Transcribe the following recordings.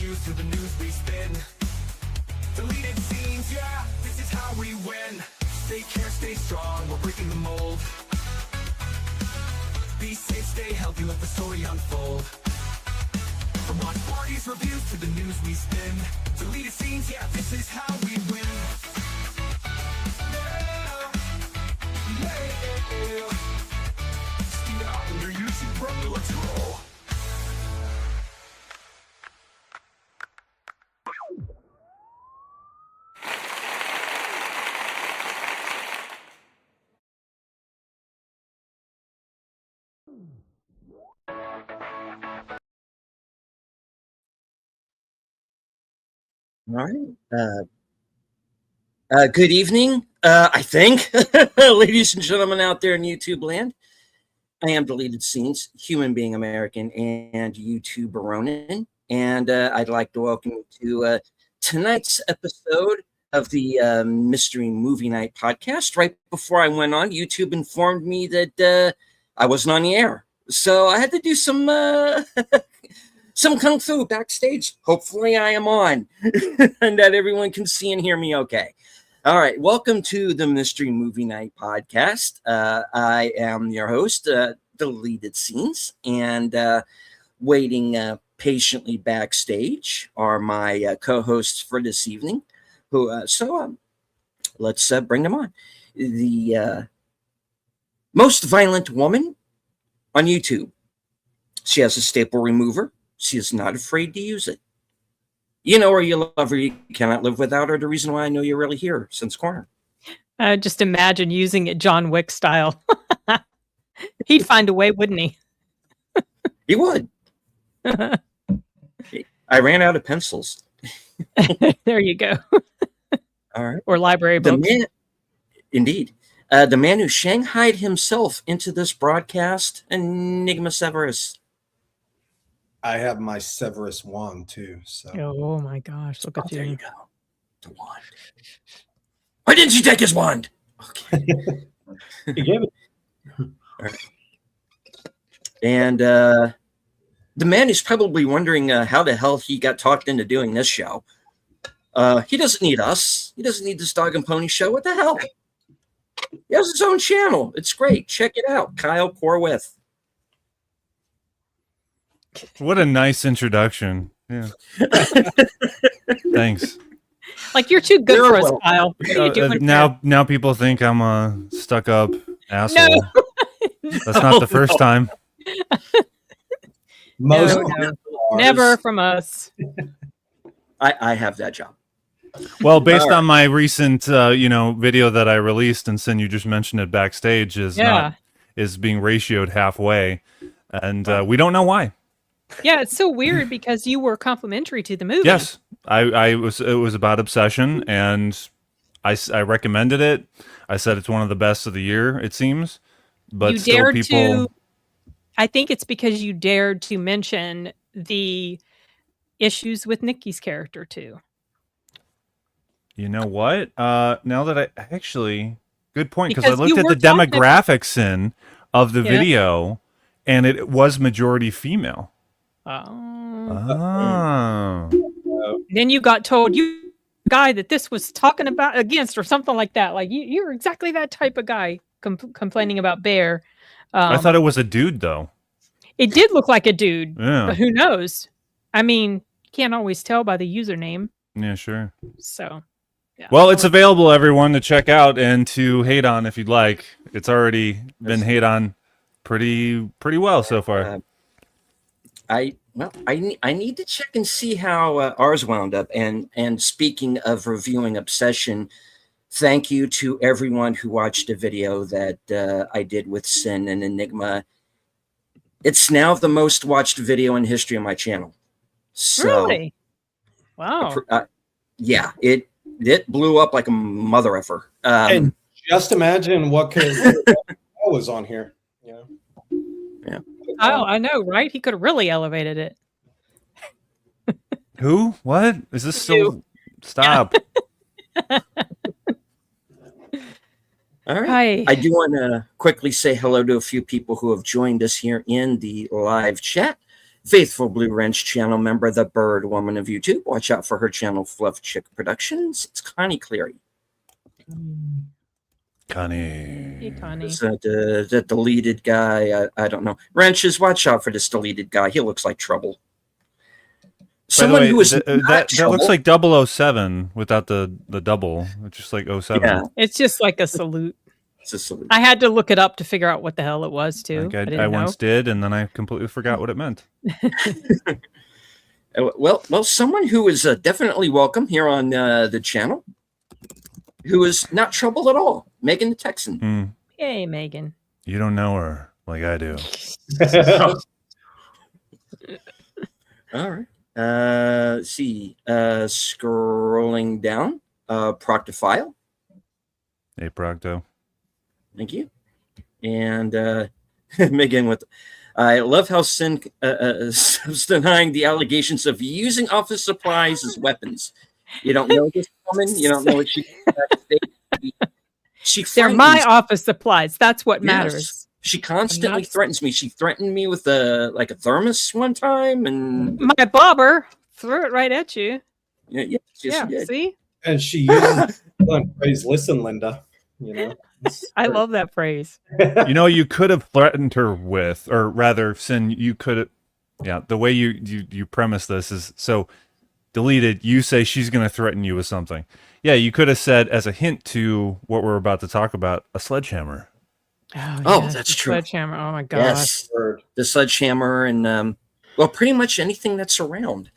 reviews to the news we spin. Deleted scenes, yeah, this is how we win. Take care, stay strong, we're breaking the mold. Be safe, stay healthy, let the story unfold. From watch parties, reviews to the news we spin. Deleted scenes, yeah, this is how we win. Steve out on your YouTube, bro, let's roll. All right. Good evening, I think, ladies and gentlemen out there in YouTube land. I am Deleted Scenes, human being American, and YouTube Ronin. And I'd like to welcome you to tonight's episode of the Mystery Movie Night podcast. Right before I went on, YouTube informed me that I wasn't on the air. So I had to do some kung fu backstage. Hopefully I am on and that everyone can see and hear me okay. All right. Welcome to the Mystery Movie Night podcast. I am your host, Deleted Scenes, and waiting patiently backstage are my co-hosts for this evening. Let's bring them on. The most violent woman on YouTube. She has a staple remover. She is not afraid to use it. You know her, you love her, you cannot live without her. The reason why I know you're really here since corner. Just imagine using it John Wick style. He'd find a way, wouldn't he? He would. I ran out of pencils. There you go. All right. Or library books. Indeed. The man who shanghaied himself into this broadcast, Enigma Severus. I have my Severus wand too. So. Oh my gosh! Look at you. There you go. The wand. Why didn't you take his wand? Okay. He gave it. All right. And the man is probably wondering how the hell he got talked into doing this show. He doesn't need us. He doesn't need this Dog and Pony show. What the hell? He has his own channel. It's great. Check it out. Kyle Corwith. What a nice introduction. Yeah. Thanks. Like you're too good for us, Kyle. What are you doing now people think I'm a stuck-up asshole. No. That's not the first time. Most never from us. I have that job. Well, based on my recent video that I released, and Sin, you just mentioned it backstage, is being ratioed halfway, and we don't know why. Yeah, it's so weird because you were complimentary to the movie. Yes, I was. It was about Obsession, and I recommended it. I said it's one of the best of the year. It seems, but you still dared people. I think it's because you dared to mention the issues with Nikki's character too. You know what? Now that I actually, good point, because I Because looked you at the were talking demographics of the video, and it was majority female. Oh. Then you got told you guy that this was talking about against or something like that. Like you're exactly that type of guy complaining about Bear. I thought it was a dude though. It did look like a dude, Yeah. but who knows? I mean, you can't always tell by the username. Yeah, sure. So, yeah. Well, it's available, everyone, to check out and to hate on if you'd like. It's already been hate on pretty well so far. I need to check and see how ours wound up. And speaking of reviewing Obsession, thank you to everyone who watched the video that I did with Sin and Enigma. It's now the most watched video in history of my channel. So, really? Wow. Yeah, it blew up like a mother effer. And just imagine what was on here. Yeah. Yeah. Oh, I know, right? He could have really elevated it. Who? What? Is this still? Stop. All right. Hi. I do want to quickly say hello to a few people who have joined us here in the live chat. faithful Blue Wrench channel member, the Bird Woman of YouTube. Watch out for her channel, Fluff Chick Productions. It's Connie Cleary. Connie. Hey, Connie. It's the deleted guy. I don't know. Wrenches, watch out for this deleted guy. He looks like trouble. By the way, who is that looks like 007 without the double. It's just like 07. Yeah, It's just like a salute. it's a salute. I had to look it up to figure out what the hell it was too. Like didn't I know. once did, and then I completely forgot what it meant. Well, someone who is definitely welcome here on the channel, who is not trouble at all, Megan the Texan. Hmm. Yay, Megan. You don't know her like I do. All right. Let's see. Scrolling down. Proctophile. Hey, Procto. Thank you. And Megan with, I love how Sin is denying the allegations of using office supplies as weapons. You don't know this woman. You don't know what she. She They're my frightens- office supplies. That's what Yes. matters. She constantly not- threatens me. She threatened me with a thermos one time, and My bobber threw it right at you. yes, she Yeah, did. see? And she uses the phrase, "Listen, Linda." You know, I love that phrase. You know, you could have threatened her with, or rather, Sin, you could have. Yeah, the way you premise this is so deleted. You say she's going to threaten you with something. Yeah, you could have said as a hint to what we're about to talk about, a sledgehammer. Oh, yes, that's the true. Sledgehammer. Oh my gosh. Yes, Word. the sledgehammer, and well, pretty much anything that's around.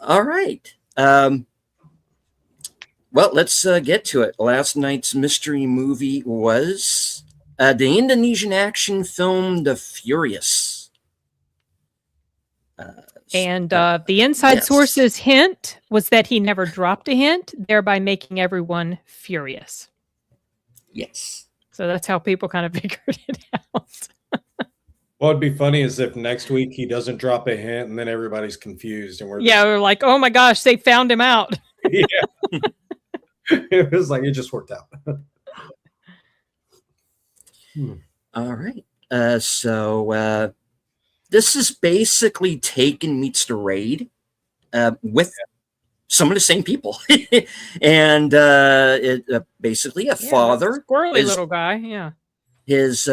All right. Well, let's get to it. Last night's mystery movie was the Indonesian action film The Furious. And the inside Yes. source's hint was that he never dropped a hint, thereby making everyone furious. Yes. So that's how people kind of figured it out. What would be funny is if next week he doesn't drop a hint, and then everybody's confused, and we're Yeah, we're like, oh my gosh, they found him out. yeah. It was like it just worked out. All right. So this is basically Taken meets the Raid with some of the same people. And basically a father, Squirrely is- little guy. Yeah. his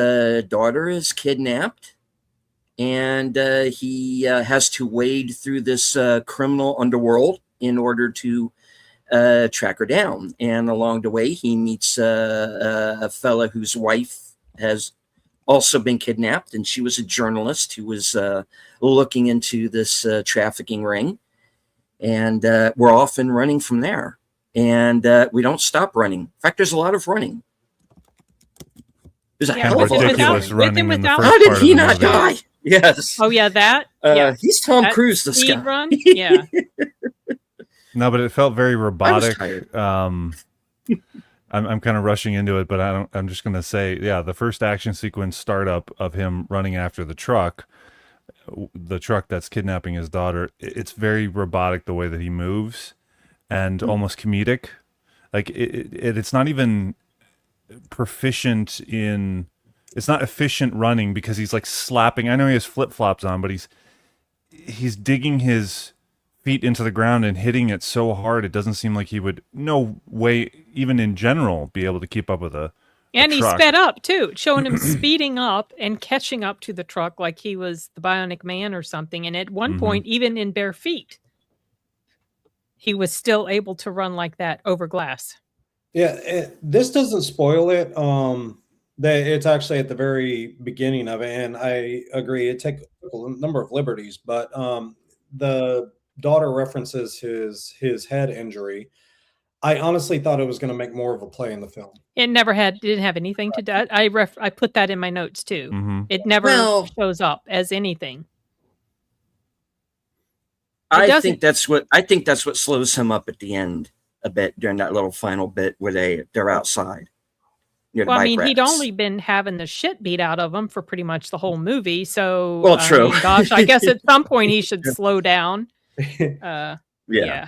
daughter is kidnapped, and he has to wade through this criminal underworld in order to track her down. And along the way, he meets a fella whose wife has also been kidnapped, and she was a journalist who was looking into this trafficking ring. And we're off and running from there. And we don't stop running. In fact, there's a lot of running. There's a Yeah, hell of a lot of Ridiculous with running. and running in the without- first How did part he of the not movie. die? Yes. Oh yeah, that. Yeah. He's Tom That Cruise, this Speed guy. run. Yeah. No, but it felt very robotic. tired. I'm kind of rushing into it, but I'm just gonna say, yeah, the first action sequence startup of him running after the truck that's kidnapping his daughter. It's very robotic the way that he moves, and almost comedic. Like it's not even proficient in. It's not efficient running because he's like slapping. I know he has flip flops on, but he's digging his feet into the ground and hitting it so hard it doesn't seem like he would no way even in general be able to keep up with a And he truck. sped up too, showing him speeding up and catching up to the truck like he was the Bionic Man or something. And at one Mhm. point, even in bare feet, he was still able to run like that over glass. Yeah, this doesn't spoil it. It's actually at the very beginning of it, and I agree. It took a number of liberties, but the daughter references his head injury. I honestly thought it was going to make more of a play in the film. It didn't have anything to do. I put that in my notes too. Mm-hmm. It never Well- shows up as anything. I doesn't. think that's what slows him up at the end a bit during that little final bit where they're outside. near the Well, I bike mean, he'd racks. only been having the shit beat out of him for pretty much the whole movie. So, Well, I true. mean, gosh, I guess at some point he should slow down. Yeah. Yeah.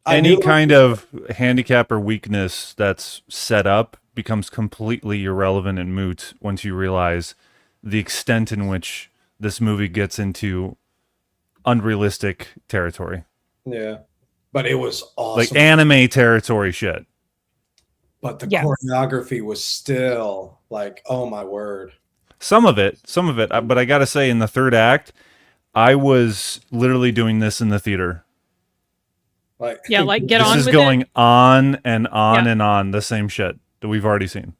Any kind of handicap or weakness that's set up becomes completely irrelevant and moot once you realize the extent in which this movie gets into unrealistic territory, Yeah, but it was awesome. like anime territory shit. But the Yes. choreography was still like, oh my word. Some of it, but I gotta say, in the third act, I was literally doing this in the theater. Like, Yeah, like get This on is with going it. on and on Yeah. and on, the same shit that we've already seen.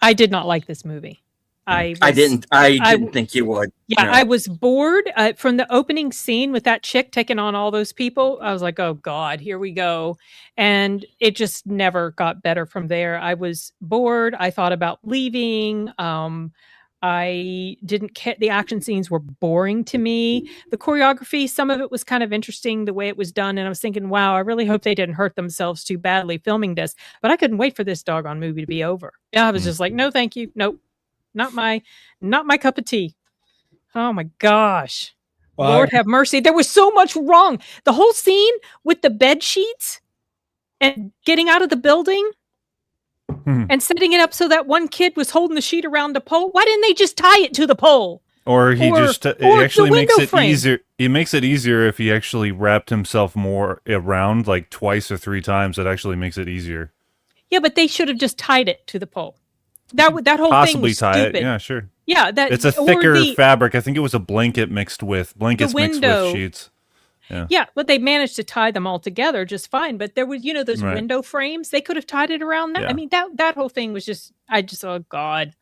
I did not like this movie. I didn't think you would. Yeah, No. I was bored from the opening scene with that chick taking on all those people. I was like, oh God, here we go. And it just never got better from there. I was bored. I thought about leaving. I didn't care. The action scenes were boring to me. The choreography, some of it was kind of interesting the way it was done. And I was thinking, wow, I really hope they didn't hurt themselves too badly filming this. But I couldn't wait for this doggone movie to be over. Yeah, I was just like, no, thank you. Nope. Not my cup of tea. Oh my gosh. Well, Lord have mercy. There was so much wrong. The whole scene with the bed sheets and getting out of the building and setting it up so that one kid was holding the sheet around the pole. Why didn't they just tie it to the pole? Or he just it or the actually makes window it frame. easier. It makes it easier if he actually wrapped himself more around, like twice or three times. It actually makes it easier. Yeah, but they should have just tied it to the pole. That whole thing Possibly was tie stupid. it. Yeah, sure. Yeah, that It's a or thicker the- fabric. I think it was a blanket mixed with window. sheets. Yeah, but they managed to tie them all together just fine. But there was, those Right. window frames. They could have tied it around that. Yeah. I mean, that whole thing was just, oh God.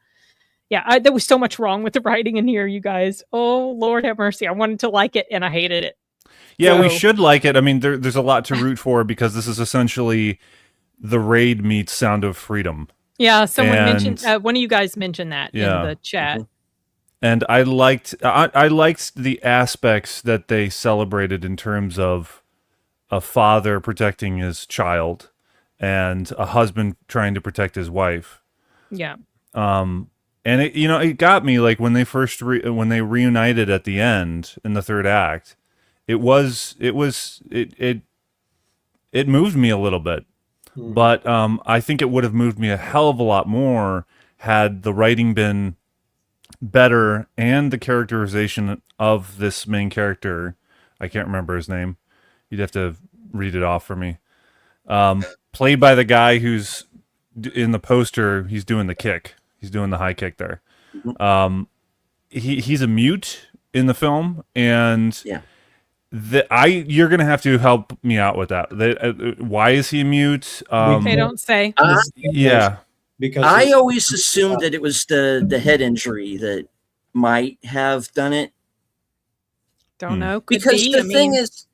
Yeah, there was so much wrong with the writing in here, you guys. Oh, Lord have mercy. I wanted to like it and I hated it. Yeah, we So- should like it. I mean, there's a lot to root for because this is essentially the Raid meets Sound of Freedom. Yeah, someone And- mentioned, one of you guys mentioned that Yeah. in the chat. And I liked the aspects that they celebrated in terms of a father protecting his child and a husband trying to protect his wife. Yeah. And it got me, like, when they first when they reunited at the end in the third act. It moved me a little bit. But I think it would have moved me a hell of a lot more had the writing been better and the characterization of this main character. I can't remember his name. You'd have to read it off for me. Played by the guy who's in the poster. He's doing the kick. He's doing the high kick there. He's a mute in the film, and Yeah. you're gonna have to help me out with that. Why is he mute? They don't say. Yeah. because I it's- always assumed that it was the head injury that might have done it. Don't know. Could Because be. the I thing mean, is,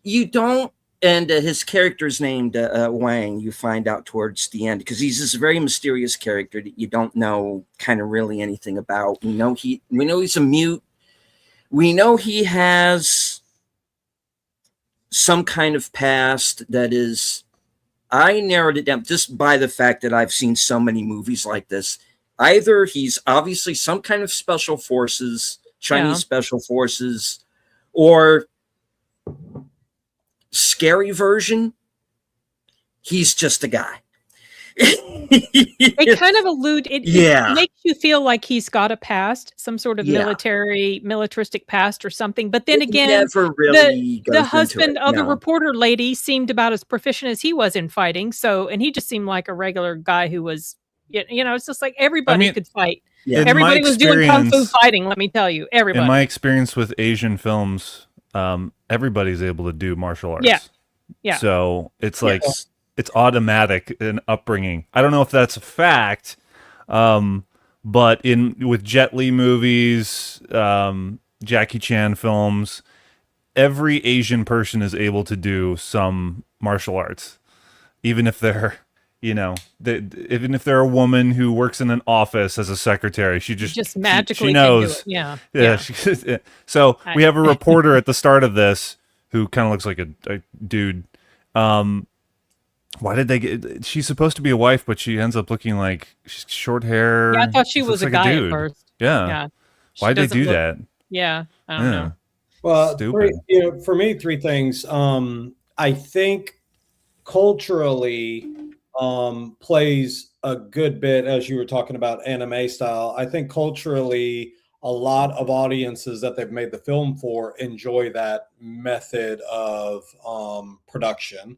you don't, and his character's named Wang. You find out towards the end because he's this very mysterious character that you don't know kind of really anything about. We know he's a mute. We know he has some kind of past that is. I narrowed it down just by the fact that I've seen so many movies like this. Either he's obviously some kind of special forces, Chinese Yeah. special forces, or scary version, he's just a guy. they kind of allude. It Yeah. makes you feel like he's got a past, some sort of Yeah. militaristic past or something. But then It again, never really goes the into husband it, of the no. reporter lady seemed about as proficient as he was in fighting. So, and he just seemed like a regular guy who was, it's just like everybody could fight. Yeah. In Everybody my was doing kung fu experience- fighting. Let me tell you, everybody. In my experience with Asian films, everybody's able to do martial arts. Yeah. Yeah. So it's like Yes. it's automatic in upbringing. I don't know if that's a fact, but with Jet Li movies, Jackie Chan films, every Asian person is able to do some martial arts, even if they're even if they're a woman who works in an office as a secretary. She just magically she can do knows. it. Yeah. Yeah. So we have a I- reporter at the start of this who kind of looks like a dude. Why did they get? She's supposed to be a wife, but she ends up looking like she's short hair. Yeah, I thought she Just was looks a like guy dude. at first. Yeah. Yeah. She Why'd they doesn't do look- that? Yeah. I don't Yeah. know. Well, Stupid. for me, three things. I think culturally plays a good bit, as you were talking about anime style. I think culturally, a lot of audiences that they've made the film for enjoy that method of production.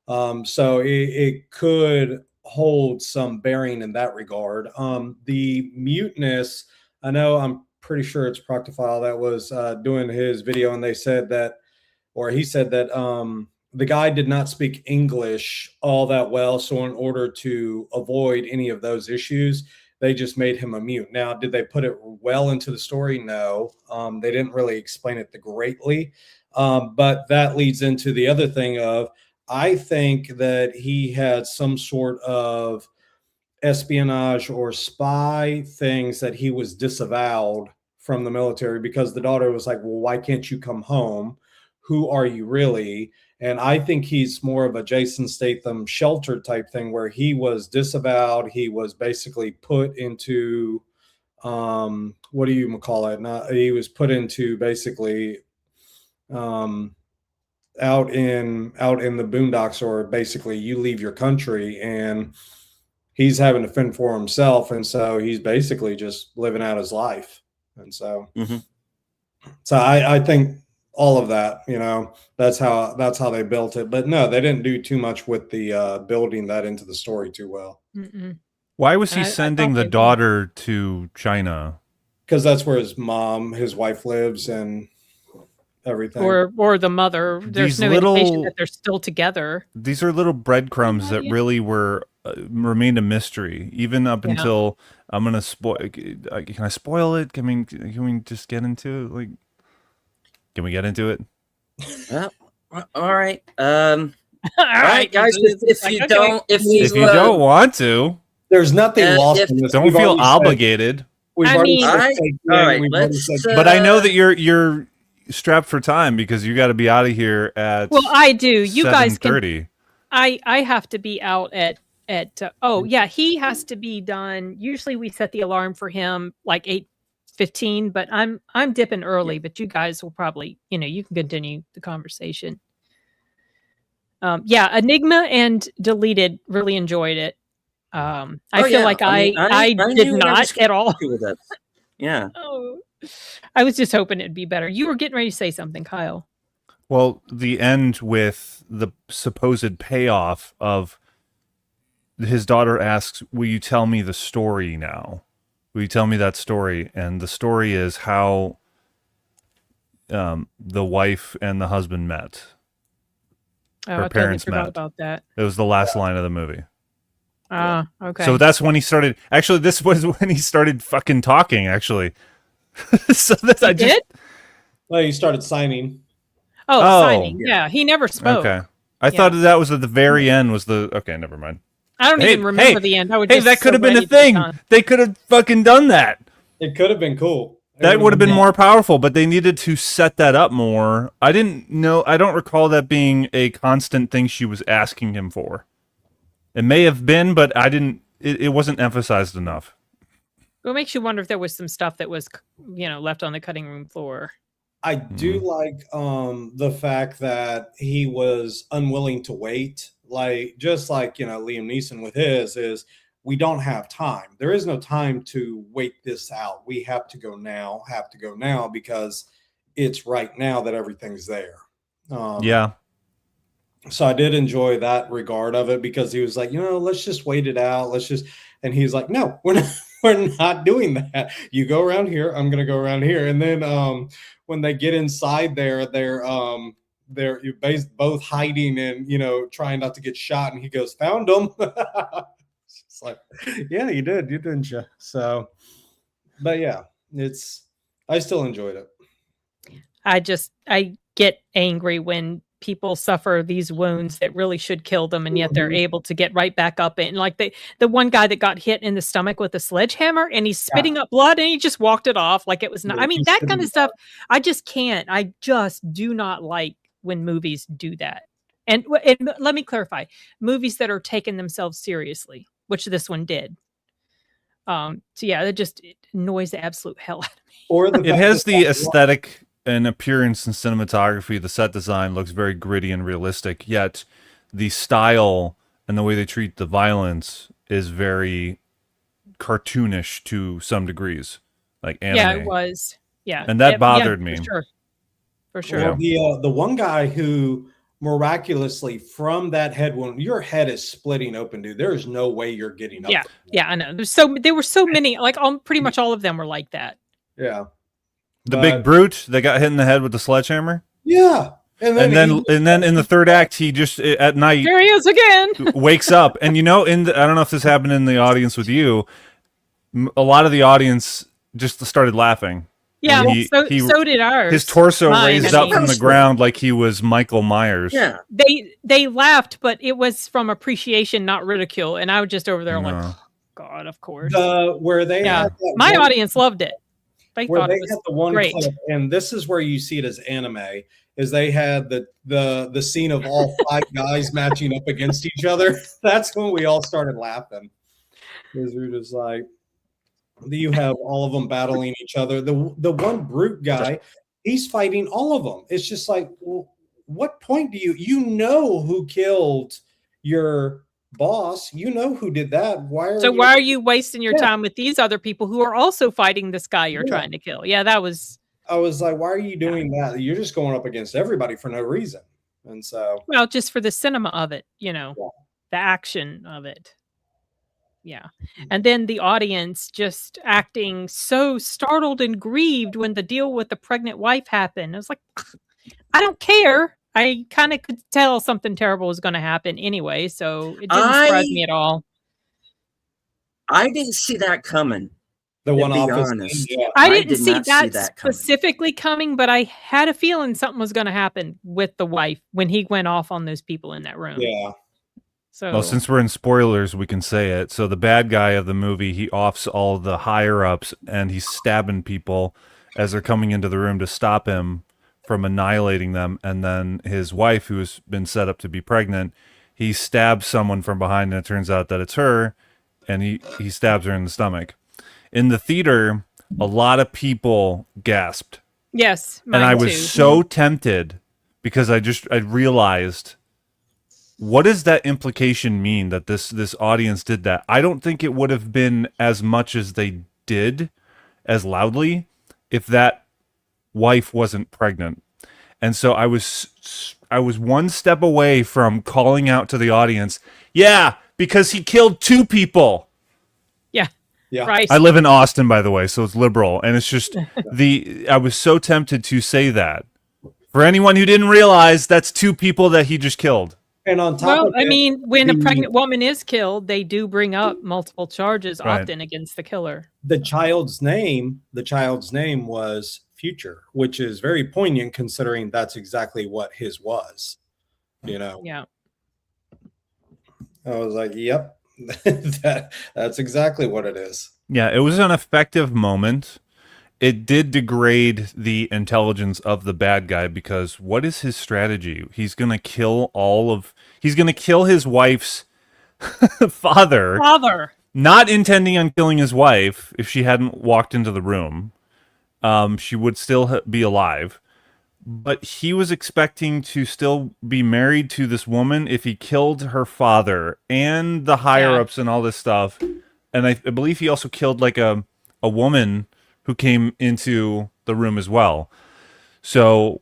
So it could hold some bearing in that regard. The muteness, I know, I'm pretty sure it's Proctophile that was doing his video, and they said that, or he said that the guy did not speak English all that well. So in order to avoid any of those issues, they just made him a mute. Now, did they put it well into the story? No. They didn't really explain it greatly. But that leads into the other thing of, I think that he had some sort of espionage or spy things that he was disavowed from the military, because the daughter was like, well, why can't you come home? Who are you really? And I think he's more of a Jason Statham sheltered type thing, where he was disavowed. He was basically put into, what do you call it? He was put into basically out in the boondocks, or basically you leave your country, and he's having to fend for himself. And so he's basically just living out his life. And so, so I think all of that, that's how they built it. But no, they didn't do too much with the building that into the story too well. Mm-mm. Why was he I sending thought the they would. daughter to China? Because that's where his wife lives and everything. Or the mother. There's These no little- indication that they're still together. These are little breadcrumbs that Yeah. really were remained a mystery, even up Yeah. until I'm gonna spoil. Can I spoil it? Can we just get into it? Like, can we get into it? All right. All Right, guys. If Like, you okay. don't, if If you don't want to, There's nothing lost if- in this. don't We've feel already said- obligated. We've I already mean- said All right, fake all thing, right, we've already let's, said- But I know that you're strapped for time because you got to be out of here at Well, I do. You guys can. 7:30. I have to be out at oh yeah, he has to be done. Usually we set the alarm for him like 8:15, but I'm dipping early. But you guys will probably, you can continue the conversation. Yeah, Enigma and Deleted really enjoyed it. I Oh, feel yeah. like I mean, I I did knew what I was not at all. with it. Yeah. Oh, I was just hoping it'd be better. You were getting ready to say something, Kyle. Well, the end with the supposed payoff of his daughter asks, "Will you tell me the story now? Will you tell me that story?" And the story is how the wife and the husband met. Oh, Her I totally parents forgot met. about that. It was the last line of the movie. Ah, okay. So that's when he started. Actually, this was when he started fucking talking. Actually, so that I just did? Well, you started signing. Oh, Oh, signing. Yeah, he never spoke. okay. I thought that was at the very end. Was the okay? Never mind. I don't Hey, even remember hey, the end. I would Hey, just that could so have been ready a to be thing. done. They could have fucking done that. It could have been cool. That would have been more powerful, but they needed to set that up more. I didn't know. I don't recall that being a constant thing she was asking him for. It may have been, but I didn't. It wasn't emphasized enough. Well, it makes you wonder if there was some stuff that was, left on the cutting room floor. I do like the fact that he was unwilling to wait. Like, just like, Liam Neeson with his is, we don't have time. There is no time to wait this out. We have to go now, because it's right now that everything's there. Yeah. So I did enjoy that regard of it, because he was like, let's just wait it out. And he's like, no, we're not doing that. You go around here. I'm going to go around here. And then when they get inside there, they're both hiding and, trying not to get shot. And he goes, found them. It's like, yeah, you didn't you? So, but yeah, I still enjoyed it. I get angry when people suffer these wounds that really should kill them, and yet they're able to get right back up. And like the one guy that got hit in the stomach with a sledgehammer, and he's spitting up blood, and he just walked it off like it was not. Yeah, I mean, he's that spitting kind of it stuff. I just can't. I just do not like when movies do that. And let me clarify: movies that are taking themselves seriously, which this one did. So yeah, it annoys the absolute hell out of me. Or It has the aesthetic and appearance and cinematography. The set design looks very gritty and realistic, yet the style and the way they treat the violence is very cartoonish to some degrees. like anime. Yeah, it was. Yeah. And that Yeah, bothered me. For sure. For sure. Well, the one guy who miraculously from that head wound, your head is splitting open, dude. There is no way you're getting up. Yeah. from that. Yeah, I know. There were so many, like pretty much all of them were like that. Yeah. The big brute that got hit in the head with the sledgehammer. Yeah. And then in the third act, he just at night There he is again. wakes up, and I don't know if this happened in the audience with you. A lot of the audience just started laughing. Yeah, And so did ours. His torso Mine, raised I up mean. from the ground like he was Michael Myers. Yeah. They laughed, but it was from appreciation, not ridicule. And I was just over there like, No. oh, God, of course. where they Yeah. had that My one- audience loved it. They where thought they it was had the one great. clip, and this is where you see it as anime, is they had the scene of all 5 guys matching up against each other. That's when we all started laughing, because we were just like, you have all of them battling each other. The one brute guy, he's fighting all of them. It's just like, well, what point do you know who killed your boss? You know who did that. Why Why are you wasting your Yeah. time with these other people who are also fighting this guy you're Yeah. trying to kill? Yeah, that was, I was like, why are you doing that? You're just going up against everybody for no reason. And so well, just for the cinema of it, Yeah. the action of it. Yeah. And then the audience just acting so startled and grieved when the deal with the pregnant wife happened. I was like, I don't care. I kind of could tell something terrible was going to happen anyway, so it didn't surprise me at all. I didn't see that coming. the one be office, honest. yeah. I I didn't did see not see that, that coming. specifically coming, but I had a feeling something was going to happen with the wife when he went off on those people in that room. Yeah. So Well, since we're in spoilers, we can say it. So the bad guy of the movie, he offs all the higher ups, and he's stabbing people as they're coming into the room to stop him from annihilating them. And then his wife, who's been set up to be pregnant, he stabs someone from behind, and it turns out that it's her, and he stabs her in the stomach. In the theater, a lot of people gasped, yes, and I mine was too. so tempted because I realized, what does that implication mean that this audience did that? I don't think it would have been as much as they did, as loudly, if that wife wasn't pregnant. And so I was one step away from calling out to the audience, yeah, because he killed 2 people. Yeah. Yeah. Right. I live in Austin, by the way, so it's liberal, and it's just I was so tempted to say that. For anyone who didn't realize, that's 2 people that he just killed. And on top Well, of I it, mean, when a the- pregnant woman is killed, they do bring up multiple charges Right. often against the killer. the child's name was Future, which is very poignant considering that's exactly what his was. You know, Yeah. I was like, yep, that's exactly what it is. Yeah, it was an effective moment. It did degrade the intelligence of the bad guy, because what is his strategy? He's going to kill his wife's father, not intending on killing his wife. If she hadn't walked into the room, she would still be alive. But he was expecting to still be married to this woman if he killed her father and the higher-ups and all this stuff. And I believe he also killed like a woman who came into the room as well. So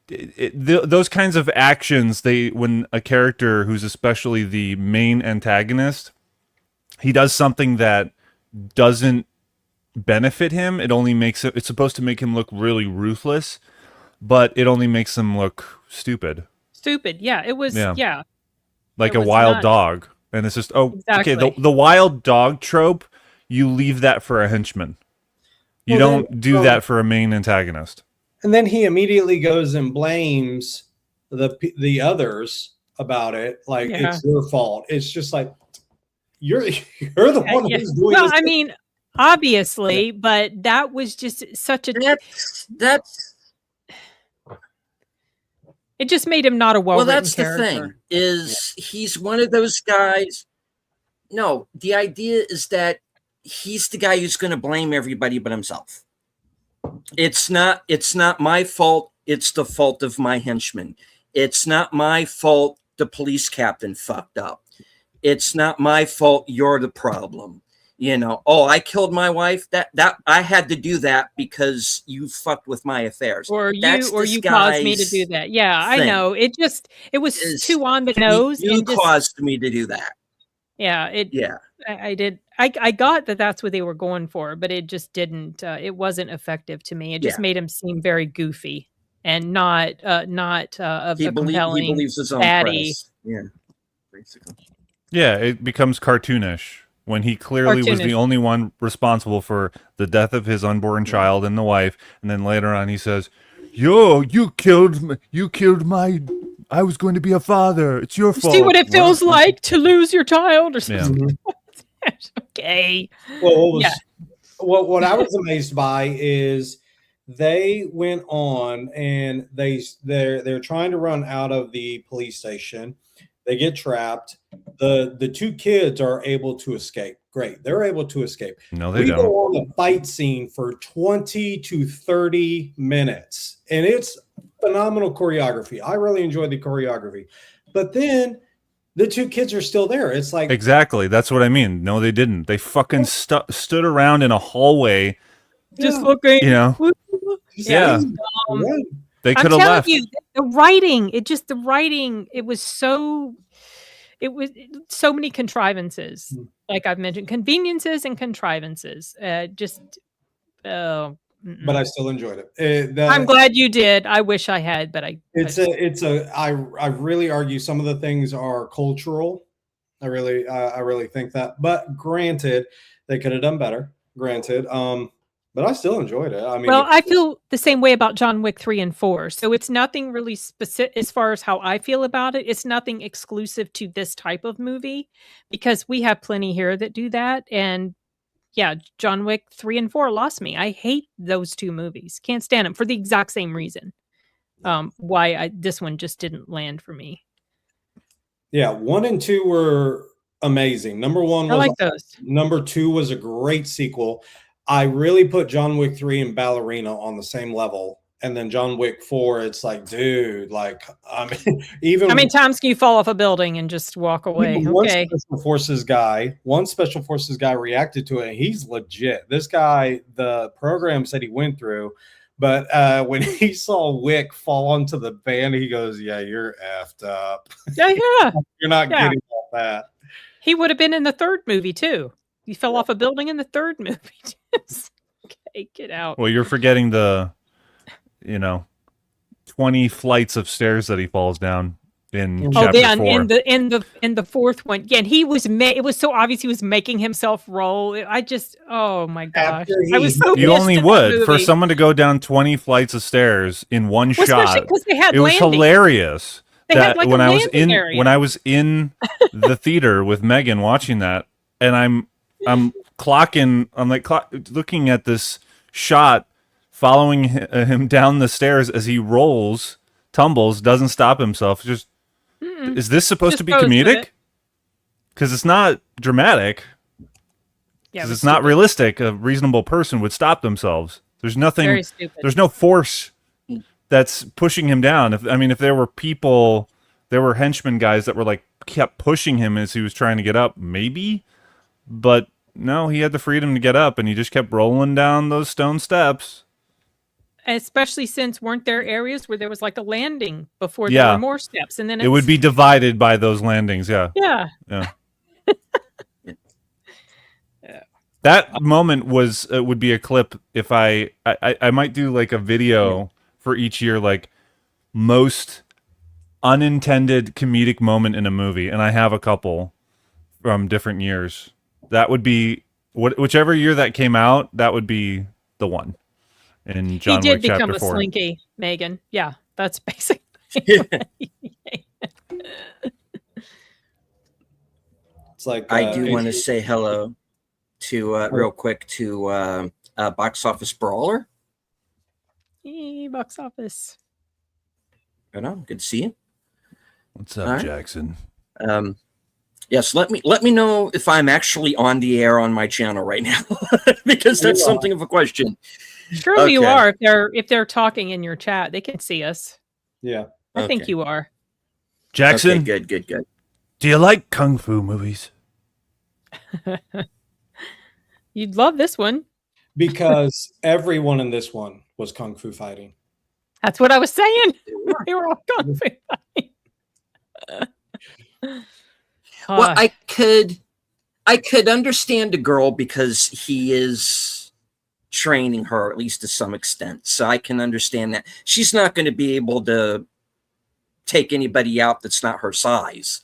those kinds of actions, when a character who's especially the main antagonist, he does something that doesn't benefit him, it's supposed to make him look really ruthless, but it only makes him look stupid. Yeah. It was, yeah. Like It a was wild not- dog. And it's just, okay, Exactly. the wild dog trope, you leave that for a henchman. You Well, don't do that for a main antagonist. And then he immediately goes and blames the others about it, like Yeah. it's your fault. It's just like you're the one Yeah. who's doing Well, this. I mean, obviously, but that was just such a. That's It just made him not a well. well, that's the thing. Is he's one of those guys. No, the idea is that he's the guy who's going to blame everybody but himself. It's not my fault. It's the fault of my henchman. It's not my fault the police captain fucked up. It's not my fault you're the problem. You know, oh, I killed my wife. That I had to do that because you fucked with my affairs. Or That's you caused me to this do guy's that. Yeah, I thing, know. It was is too on the nose you and just caused me to do that. yeah, it Yeah. I did. I got that that's what they were going for, but it just didn't. It wasn't effective to me. It just Yeah. made him seem very goofy and not a He compelling believes his own baddie. press. Yeah. Basically. Yeah, it becomes cartoonish when he clearly was the Cartoonish. only one responsible for the death of his unborn child and the wife, and then later on he says, "Yo, you killed my. I was going to be a father. It's your fault." See what it feels like to lose your child or Yeah. something. Okay. Well, Yeah. what I was amazed by is they went on and they're trying to run out of the police station. They get trapped. The two kids are able to escape. Great, they're able to escape. No, they We don't. go on a fight scene for 20 to 30 minutes, and it's phenomenal choreography. I really enjoyed the choreography, but then the two kids are still there. It's like Exactly. That's what I mean. No, they didn't. They fucking stood around in a hallway. Just Yeah. looking. You know, Yeah. Right. they I'm could have telling left. you, the writing, it was so many contrivances. Mm. Like I've mentioned, conveniences and contrivances. Oh, But I still enjoyed it. I'm glad you did. I wish I had, but I really argue some of the things are cultural. I really think that. But granted, they could have done better. Granted, but I still enjoyed it. I mean, well, I feel the same way about John Wick 3 and 4. So it's nothing really specific as far as how I feel about it. It's nothing exclusive to this type of movie because we have plenty here that do that. And yeah, John Wick 3 and 4 lost me. I hate those two movies. Can't stand them for the exact same reason. Why this one just didn't land for me. yeah, 1 and 2 were amazing. Number 1 I was like those. Number 2 was a great sequel. I really put John Wick 3 and Ballerina on the same level. And then John Wick 4, it's like, dude, like, I mean, even How many times can you fall off a building and just walk away? even Okay. one special forces guy reacted to it, and he's legit. This guy, the program said he went through, but when he saw Wick fall onto the van, he goes, "Yeah, you're effed up. Yeah. You're not Yeah. getting off that." He would have been in the third movie too. He fell off a building in the third movie. Okay, get out. Well, you're forgetting the, 20 flights of stairs that he falls down in Oh, chapter yeah, 4. in the fourth one. Yeah, and he was it was so obvious he was making himself roll. Oh my gosh. After I was so You pissed only at that would for movie. someone to go down 20 flights of stairs in one Well, especially shot. because they had It was landing. hilarious. They had, like, a when I was landing in area. when I was in the theater with Megan watching that, and I'm clocking, I'm like looking at this shot, following him down the stairs as he rolls, tumbles, doesn't stop himself. Just is this supposed Just to be goes with comedic? it. Because it's not dramatic. Yeah, it Because was it's not stupid. realistic. A reasonable person would stop themselves. There's nothing. Very stupid. There's no force that's pushing him down. If there were people, there were henchmen guys that were like kept pushing him as he was trying to get up, maybe. But no, he had the freedom to get up, and he just kept rolling down those stone steps. Especially since weren't there areas where there was like a landing before there Yeah. were more steps, and then It would be divided by those landings. Yeah. yeah. That moment would be a clip if I might do like a video for each year, like most unintended comedic moment in a movie, and I have a couple from different years. That would be whichever year that came out. That would be the one. In John He did Wick become Chapter a 4. slinky, Megan. Yeah, that's basically. It's like I do want to say hello to real quick to Box Office Brawler. Box office. Right on. Good to see you. What's up, All right. Jackson? Yes, let me know if I'm actually on the air on my channel right now, because that's You are. something of a question. Surely you Okay. are. If they're talking in your chat, they can see us. Yeah. I think Okay. you are. Jackson, Okay, good. do you like kung fu movies? You'd love this one. Because everyone in this one was kung fu fighting. That's what I was saying. They were all kung fu fighting. Well, I could understand a girl because he is training her, at least to some extent. So I can understand that. She's not going to be able to take anybody out that's not her size.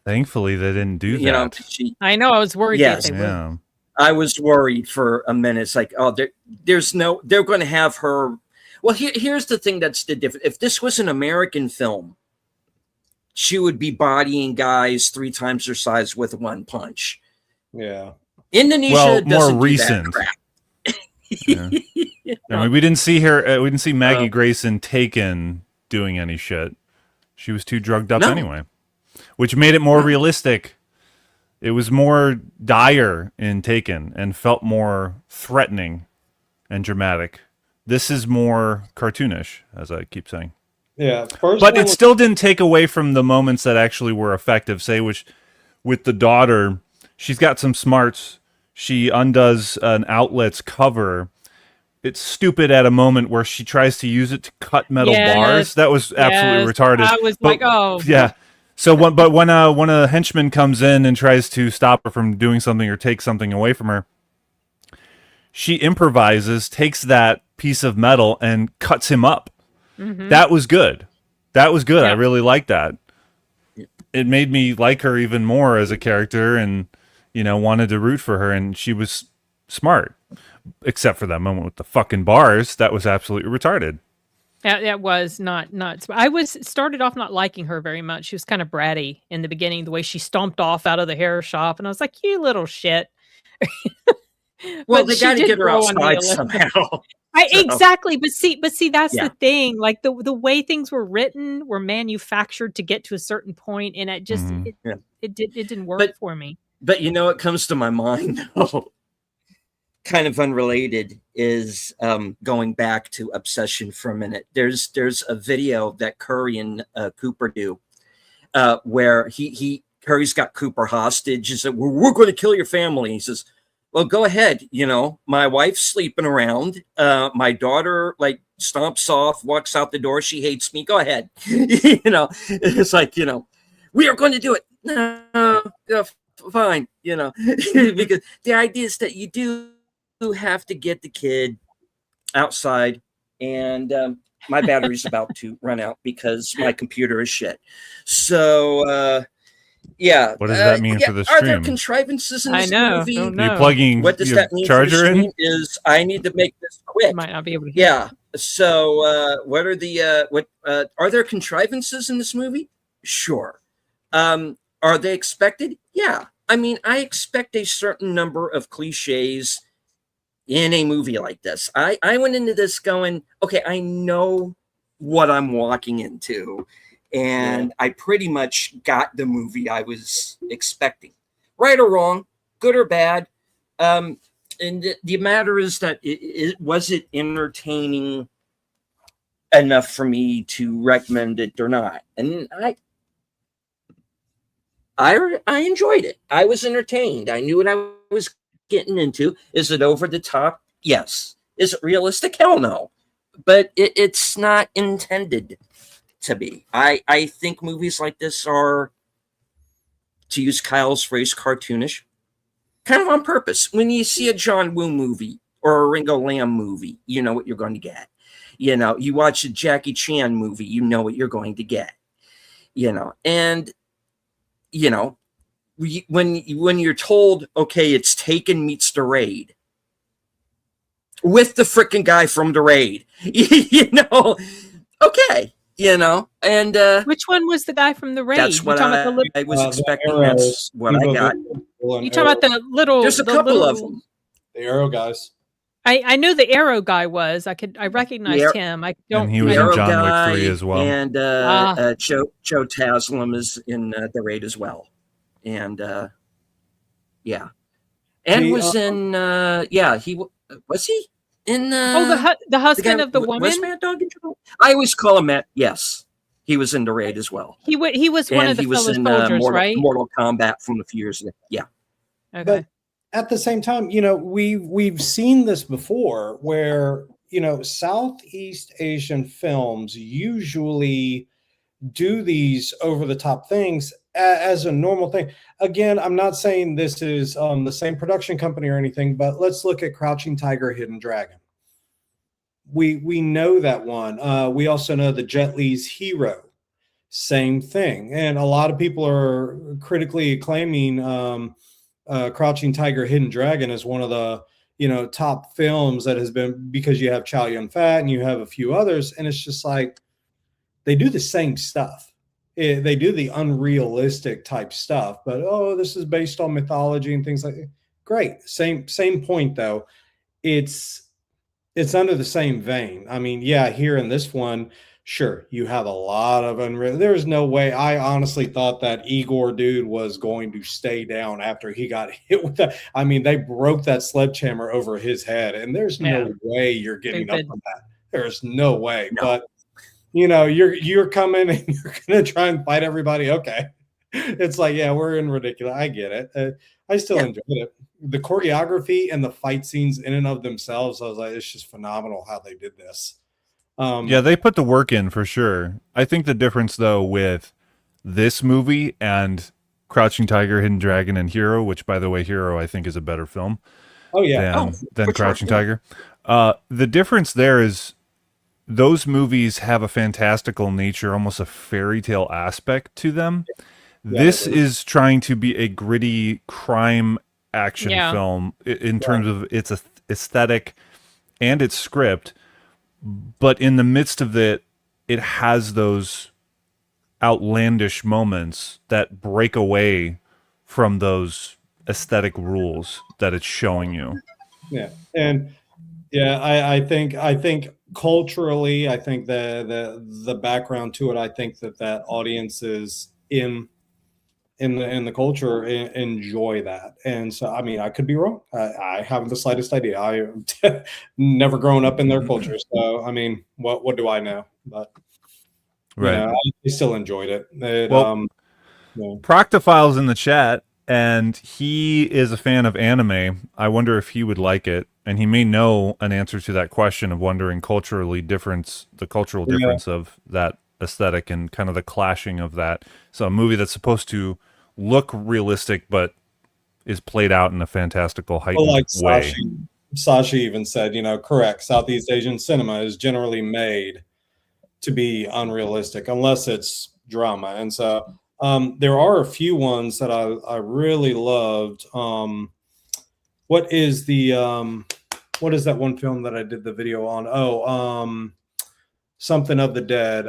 Thankfully, they didn't do that. You know, I know. I was worried Yes. that they would. Yeah. I was worried for a minute. It's like, oh, they're going to have her. Well, here's the thing that's the difference. If this was an American film, she would be bodying guys 3 times her size with one punch. Yeah. Indonesia Well, doesn't more do that recent. crap. Yeah. I mean, we didn't see her. We didn't see Maggie Grayson Taken doing any shit. She was too drugged up No. anyway, which made it more realistic. It was more dire in Taken and felt more threatening and dramatic. This is more cartoonish, as I keep saying. Yeah. First But one it was- still didn't take away from the moments that actually were effective. Say, which with the daughter, she's got some smarts. She undoes an outlet's cover. It's stupid at a moment where she tries to use it to cut metal Yes. bars. That was absolutely Yes. retarded. I was But- like, oh, yeah. So when a henchman comes in and tries to stop her from doing something or take something away from her, she improvises, takes that piece of metal and cuts him up. mhm. That was good. That was good. I Yeah. really liked that. It made me like her even more as a character and, wanted to root for her. And she was smart, except for that moment with the fucking bars. That was absolutely retarded. That was not. Started off not liking her very much. She was kind of bratty in the beginning, the way she stomped off out of the hair shop, and I was like, "You little shit." Well, But they she got to did get her grow on me a outside little. somehow. So- Exactly, but see, that's Yeah. the thing. Like the way things were written were manufactured to get to a certain point, and it just Mhm. Yeah. it didn't work But- for me. But it comes to my mind, though, kind of unrelated, is going back to Obsession for a minute. There's a video that Curry and Cooper do where Curry's got Cooper hostage. He said, we're going to kill your family. He says, well, go ahead. My wife's sleeping around. My daughter stomps off, walks out the door. She hates me. Go ahead. It's like, we are going to do it. No, fine. Because the idea is that you do have to get the kid outside, and my battery's about to run out because my computer is shit. So, yeah. What does that mean for the Are there stream? contrivances in I this know. movie? Don't Are you know. plugging What does your that mean for the charger in? stream is I need to make this quick. You might not be able to hear. Yeah. So, what are the are there contrivances in this movie? Sure. Are they expected? Yeah. I mean, I expect a certain number of cliches in a movie like this. I went into this going, okay, I know what I'm walking into, and I pretty much got the movie I was expecting. Right or wrong, good or bad. And the matter is that was it entertaining enough for me to recommend it or not? And I enjoyed it. I was entertained. I knew what I was getting into. Is it over the top? Yes. Is it realistic? Hell no. But it's not intended to be. I think movies like this are, to use Kyle's phrase, cartoonish, kind of on purpose. When you see a John Woo movie or a Ringo Lam movie, you know what you're going to get. You watch a Jackie Chan movie, you know what you're going to get. And when you're told, okay, it's Taken meets The Raid with the freaking guy from The Raid, okay, and Which one was the guy from the raid? that's what I was expecting. That's what I got. You talking about the little? There's a couple of them. The Arrow guys. I knew the Arrow guy was. I recognized Yeah. him. I don't. And he was I in don't- John Wick Guy 3 as well. And Joe Taslim is in The Raid as well. And yeah. And The, was in was he in the the husband guy- of the was woman. Mad Dog in Trouble? I always call him Matt. Yes. He was in The Raid as well. He was one And of the he was fellow in soldiers, right? Mortal Kombat from a few years ago. Yeah. Okay. But at the same time, we've seen this before where, Southeast Asian films usually do these over the top things as a normal thing. Again, I'm not saying this is the same production company or anything, but let's look at Crouching Tiger, Hidden Dragon. We know that one. We also know the Jet Li's Hero, same thing. And a lot of people are critically acclaiming Crouching Tiger, Hidden Dragon as one of the top films that has been, because you have Chow Yun-fat and you have a few others, and it's just like they do the same stuff. They do the unrealistic type stuff, but this is based on mythology and things like that. Great. Same point though. It's under the same vein. I mean, yeah, here in this one, sure, you have a lot of unreal. There's no way. I honestly thought that Igor dude was going to stay down after he got hit with that. I mean, they broke that sledgehammer over his head, and there's no way you're getting up from that. There's no way. No. But you're coming and you're gonna try and fight everybody. Okay, it's like, yeah, we're in ridiculous. I get it. I still enjoyed it. The choreography and the fight scenes in and of themselves, I was like, it's just phenomenal how they did this. Yeah, they put the work in for sure. I think the difference though with this movie and Crouching Tiger, Hidden Dragon, and Hero, which by the way, Hero I think is a better film. Oh yeah, than Crouching Tiger. The difference there is those movies have a fantastical nature, almost a fairy tale aspect to them. Yeah, this is trying to be a gritty crime action film in terms of its aesthetic and its script, but in the midst of it has those outlandish moments that break away from those aesthetic rules that it's showing you. Yeah, and I think culturally, I think the background to it, I think that audience is in the culture enjoy that. And so, I mean, I could be wrong. I haven't the slightest idea. I never grown up in their culture. So, I mean, what do I know? But right. I still enjoyed it. Proctophile's in the chat and he is a fan of anime. I wonder if he would like it. And he may know an answer to that question of wondering the cultural difference of that aesthetic and kind of the clashing of that. So a movie that's supposed to look realistic but is played out in a fantastical heightened way. Sashi even said, correct, Southeast Asian cinema is generally made to be unrealistic unless it's drama. And so there are a few ones that I really loved. What is that one film that I did the video on? Something of the Dead.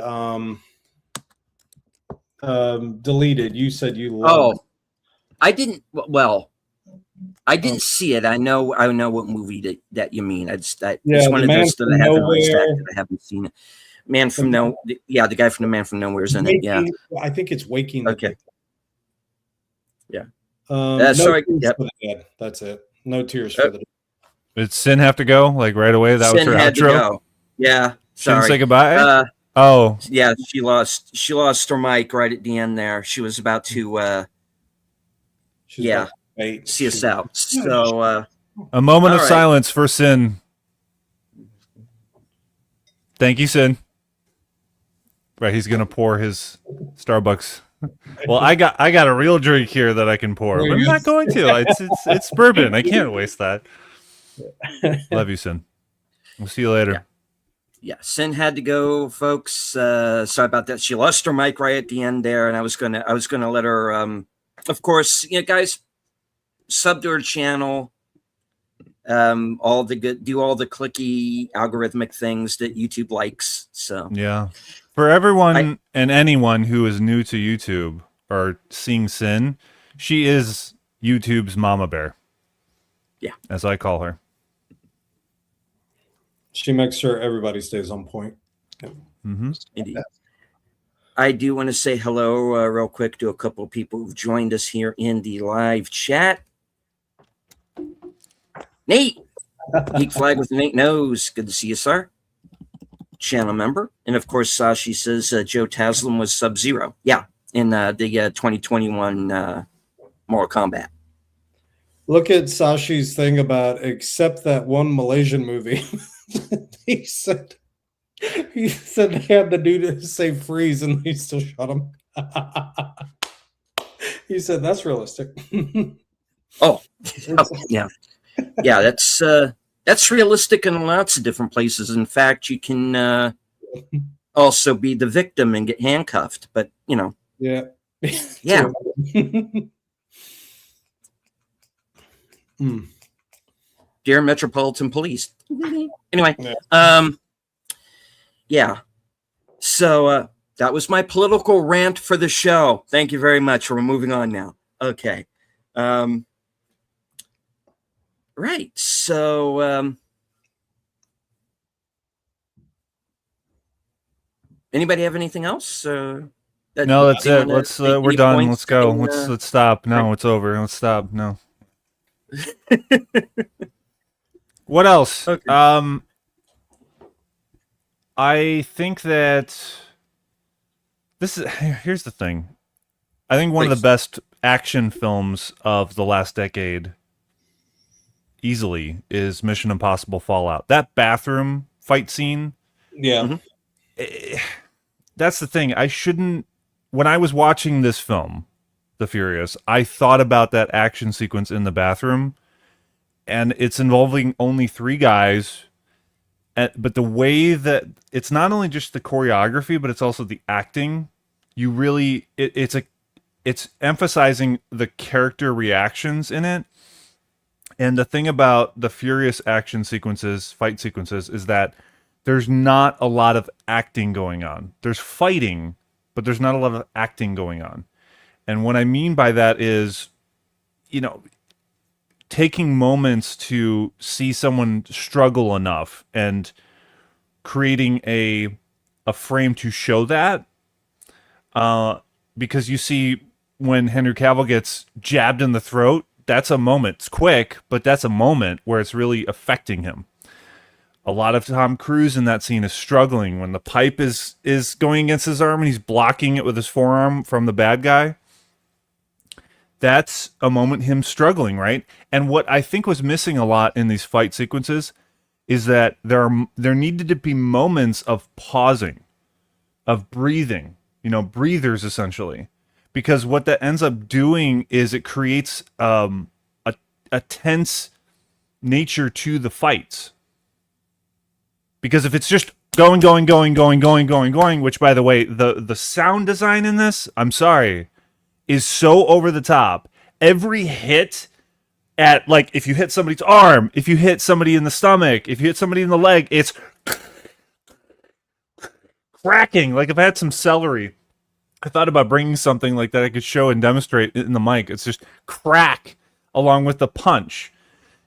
Deleted. You said you loved. I didn't. Well, I didn't see it. I know what movie that you mean. It's one of those that I haven't that I haven't seen it. Man from No. Yeah, the guy from The Man from Nowhere is in it. Yeah, I think it's Waking. Okay. Yeah. Sorry. Yep. For the Dead. That's it. No Tears for the Dead. Did Sin have to go like right away? That was her outro. To go. Yeah. Sorry. Sin say goodbye. Yeah, she lost her mic right at the end there. She was about to see us out. So a moment of silence for Sin. Thank you, Sin. Right, he's gonna pour his Starbucks. Well, I got a real drink here that I can pour. But I'm not going to. It's bourbon. I can't waste that. Love you, Sin. We'll see you later. Yeah, Sin had to go, folks. Sorry about that. She lost her mic right at the end there, and I was gonna let her. Of course, guys, sub to her channel. Do all the clicky algorithmic things that YouTube likes. So yeah, for everyone and anyone who is new to YouTube or seeing Sin, she is YouTube's mama bear. Yeah, as I call her. She makes sure everybody stays on point. Mm-hmm. Indeed. I do want to say hello real quick to a couple of people who've joined us here in the live chat. Nate, Geek Flag with Nate Knows. Good to see you, sir. Channel member. And of course, Sashi says Joe Taslim was Sub-Zero. Yeah, in the 2021 Mortal Kombat. Look at Sashi's thing about except that one Malaysian movie. he said he said they had the dude to say freeze and they still shot him. He said that's realistic. Oh, yeah. Yeah, that's realistic in lots of different places. In fact, you can also be the victim and get handcuffed, but Yeah. yeah. Dear Metropolitan Police. Anyway, yeah. So that was my political rant for the show. Thank you very much. We're moving on now. Okay. Right. So anybody have anything else? No, that's it. Let's we're done. Let's go. Let's stop. No, it's over. Let's stop. No. What else? Okay. I think that here's the thing. I think one of the best action films of the last decade easily is Mission Impossible Fallout. That bathroom fight scene. Yeah. That's the thing. When I was watching this film, The Furious, I thought about that action sequence in the bathroom, and it's involving only 3 guys. But the way that it's not only just the choreography, but it's also the acting. You really, it's emphasizing the character reactions in it. And the thing about the Furious action sequences, fight sequences, is that there's not a lot of acting going on. There's fighting, but there's not a lot of acting going on. And what I mean by that is, taking moments to see someone struggle enough and creating a frame to show that. Because you see when Henry Cavill gets jabbed in the throat, that's a moment. It's quick, but that's a moment where it's really affecting him. A lot of Tom Cruise in that scene is struggling when the pipe is going against his arm and he's blocking it with his forearm from the bad guy. That's a moment him struggling, right? And what I think was missing a lot in these fight sequences is that there needed to be moments of pausing, of breathing, breathers essentially. Because what that ends up doing is it creates a tense nature to the fights. Because if it's just going, which by the way, the sound design in this, I'm sorry, is so over the top. Every hit at, like, if you hit somebody's arm, if you hit somebody in the stomach, if you hit somebody in the leg, it's cracking. Like, if I had some celery, I thought about bringing something like that I could show and demonstrate in the mic. It's just crack along with the punch.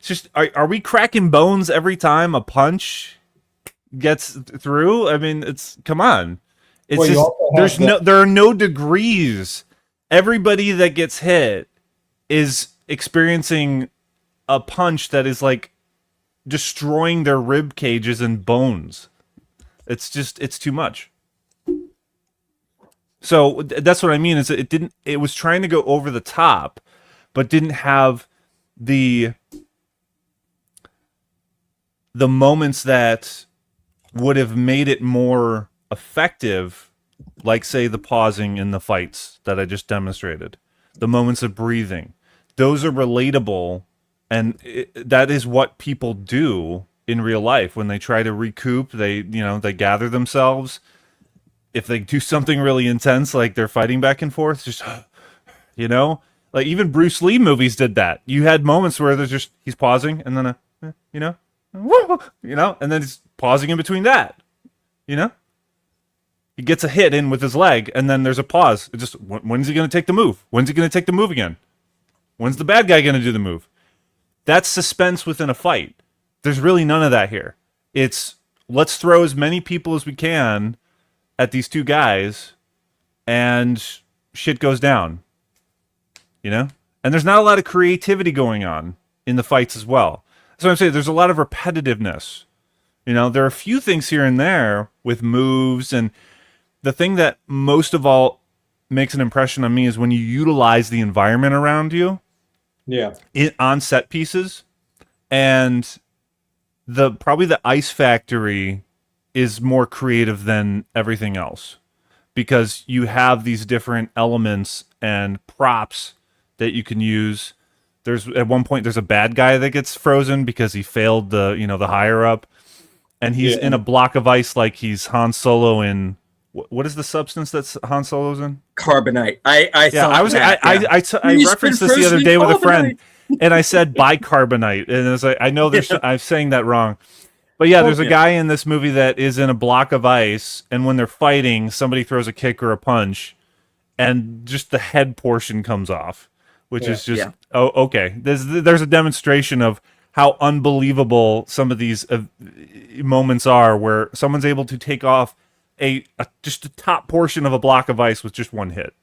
It's just, are we cracking bones every time a punch gets through? I mean, come on. It's just, there are no degrees. Everybody that gets hit is experiencing a punch that is like destroying their rib cages and bones. It's too much. So that's what I mean, is it was trying to go over the top, but didn't have the moments that would have made it more effective, like, say, the pausing in the fights that I just demonstrated, the moments of breathing. Those are relatable, and that is what people do in real life when they try to recoup. They gather themselves. If they do something really intense, like they're fighting back and forth, just, like even Bruce Lee movies did that. You had moments where he's pausing and then and then he's pausing in between that, He gets a hit in with his leg, and then there's a pause. It just, when's he going to take the move? When's he going to take the move again? When's the bad guy going to do the move? That's suspense within a fight. There's really none of that here. It's, let's throw as many people as we can at these 2 guys, and shit goes down. And there's not a lot of creativity going on in the fights as well. That's what I'm saying. There's a lot of repetitiveness. There are a few things here and there with moves, and the thing that most of all makes an impression on me is when you utilize the environment around you. Yeah. on set pieces, and probably the ice factory is more creative than everything else, because you have these different elements and props that you can use. There's at one point there's a bad guy that gets frozen because he failed the higher up, and he's Yeah. in a block of ice like he's Han Solo in what is the substance that Han Solo's in? Carbonite. I Yeah, thought that, yeah. I He's referenced been this the other frozen day with a carbonite. friend, and I said bicarbonate, and it's like I know there's I'm saying that wrong, but yeah, there's a Yeah. guy in this movie that is in a block of ice, and when they're fighting, somebody throws a kick or a punch, and just the head portion comes off, which is just oh okay. There's a demonstration of how unbelievable some of these moments are, where someone's able to take off just a top portion of a block of ice with just one hit.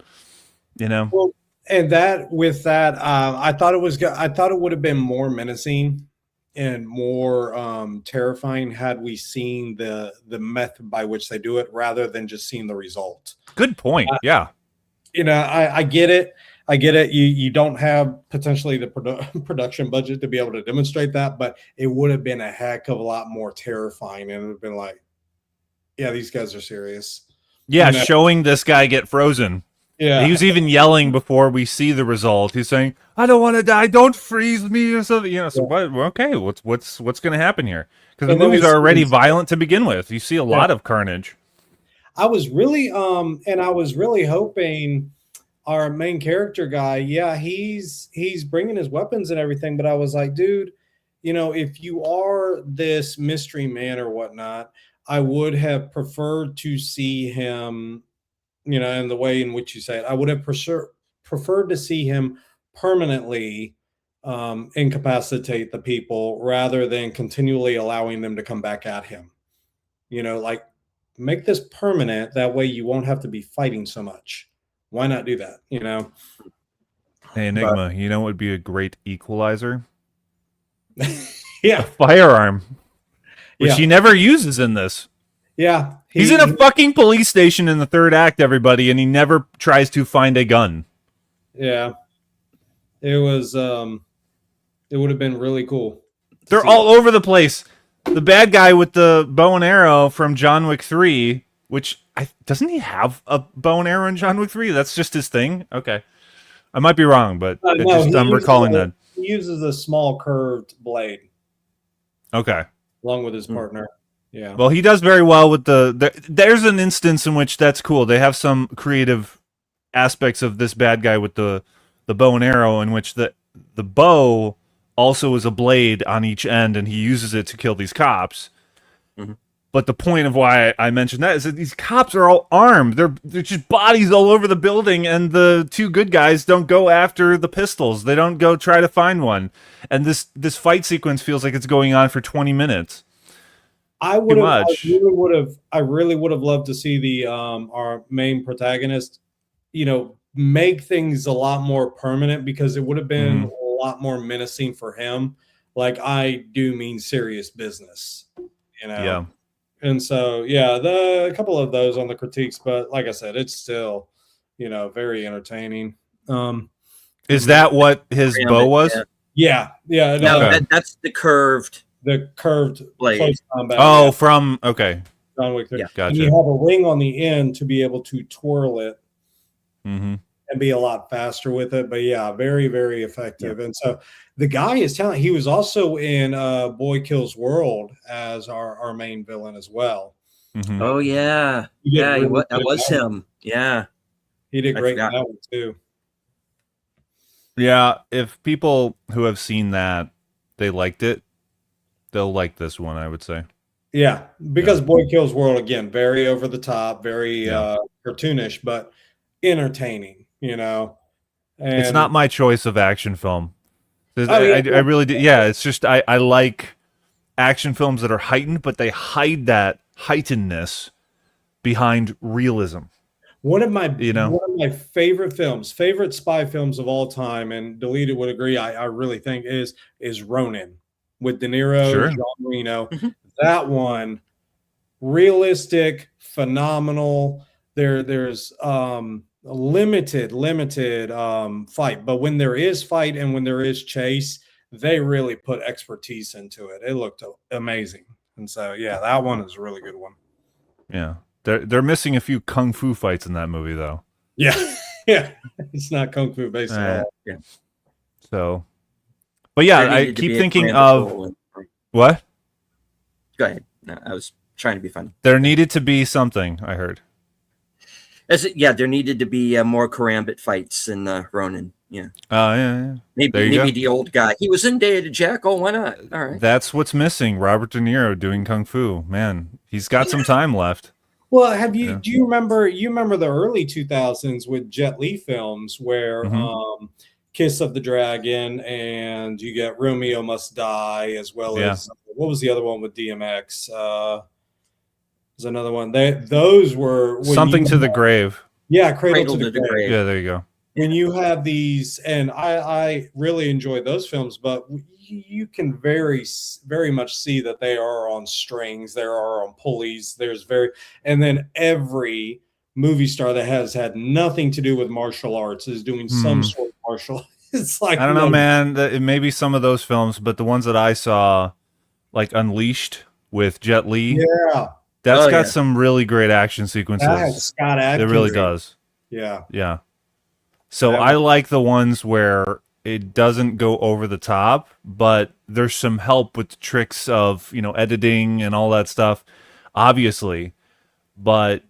You know. Well, and I thought it would have been more menacing and more terrifying had we seen the method by which they do it rather than just seeing the result. Good point. Yeah. You know, I get it. I get it. You don't have potentially the production budget to be able to demonstrate that, but it would have been a heck of a lot more terrifying, and it would have been like, yeah, these guys are serious. Yeah, You know? showing this guy get frozen. Yeah. He was even yelling before we see the result. He's saying, "I don't want to die. Don't freeze me," or something. You know. So okay, what's going to happen here? Because the And then movies we are already see- violent to begin with. You see a lot of carnage. I was really hoping our main character guy, yeah, he's bringing his weapons and everything, but I was like, dude, you know, if you are this mystery man or whatnot, I would have preferred to see him, you know, in the way in which you say it. I would have preferred to see him permanently incapacitate the people rather than continually allowing them to come back at him. You know, like, make this permanent. That way you won't have to be fighting so much. Why not do that? You know? Hey, Enigma, you know what would be a great equalizer? Yeah. A firearm, which Yeah. he never uses in this. Yeah. He's in a fucking police station in the third act, everybody, and he never tries to find a gun. Yeah. It was, it would have been really cool. They're all over the place. The bad guy with the bow and arrow from John Wick 3, which doesn't he have a bow and arrow in John Wick 3? That's just his thing? Okay. I might be wrong, but I'm recalling that. He uses a small curved blade Okay. along with his partner. Yeah. Well, he does very well with there's an instance in which that's cool. They have some creative aspects of this bad guy with the bow and arrow in which the bow also is a blade on each end, and he uses it to kill these cops. Mhm. But the point of why I mentioned that is that these cops are all armed. They're just bodies all over the building, and the two good guys don't go after the pistols. They don't go try to find one. And this fight sequence feels like it's going on for 20 minutes. I really would have loved to see the our main protagonist, you know, make things a lot more permanent, because it would have been a lot more menacing for him. Like, I do mean serious business, you know. Yeah. And so, yeah, a couple of those on the critiques, but like I said, it's still, you know, very entertaining. Is that what his bow was? Yeah. Yeah. No, Okay. that's the curved. The curved Blade. close combat. Oh, yeah, from okay. John Wick 3. Yeah. And you Gotcha. have a ring on the end to be able to twirl it Mm-hmm. and be a lot faster with it. But yeah, very, very effective. And so the guy is talented. He was also in Boy Kills World as our main villain as well. Mm-hmm. Oh yeah, He did yeah, really that good was in that. him. Yeah, He did I great in forgot. that one too. Yeah, if people who have seen that, they liked it, they'll like this one, I would say. Yeah, because Boy Kills World, again, very over the top, very Yeah. cartoonish, but entertaining, you know. And It's not my choice of action film. yeah. I really do. Yeah, it's just I like action films that are heightened, but they hide that heightenedness behind realism. one of my know. one of my favorite spy films of all time, and Deleted would agree, I really think is Ronin with De Niro, Sure. Jean Reno. Mhm. That one, realistic, phenomenal. There's limited fight, but when there is fight and when there is chase, they really put expertise into it. It looked amazing. And so yeah, that one is a really good one. Yeah. They're missing a few kung fu fights in that movie though. Yeah. Yeah. It's not kung fu based at all. Yeah. So but yeah, There I needed to keep be a thinking grand of patrol. what? Go ahead. No, I was trying to be funny. There needed to be something, I heard. Yeah, there needed to be more karambit fights in Ronin. Yeah. Yeah. Maybe There you go. the old guy. He was in Day of the Jackal. Why not? All right. That's what's missing. Robert De Niro doing kung fu. Man, he's got some time left. Well, have you Yeah. do you remember the early 2000s with Jet Li films where Mhm. Kiss of the Dragon, and you get Romeo Must Die, as well Yeah. as what was the other one with DMX? There's another one. Those were when Something you to the have- grave. Yeah, Cradle to the Grave. Yeah, there you go. When you have these, and I really enjoy those films, but you can very much see that they are on strings, they are on pulleys. And then every movie star that has had nothing to do with martial arts is doing some sort of martial. It's like I don't know, man. It may be some of those films, but the ones that I saw, like Unleashed with Jet Li, Yeah, that's Oh, got yeah. some really great action sequences. that has Scott It Adkins. really does. Yeah, Yeah. So That I like the ones where it doesn't go over the top, but there's some help with the tricks of, editing and all that stuff, obviously. But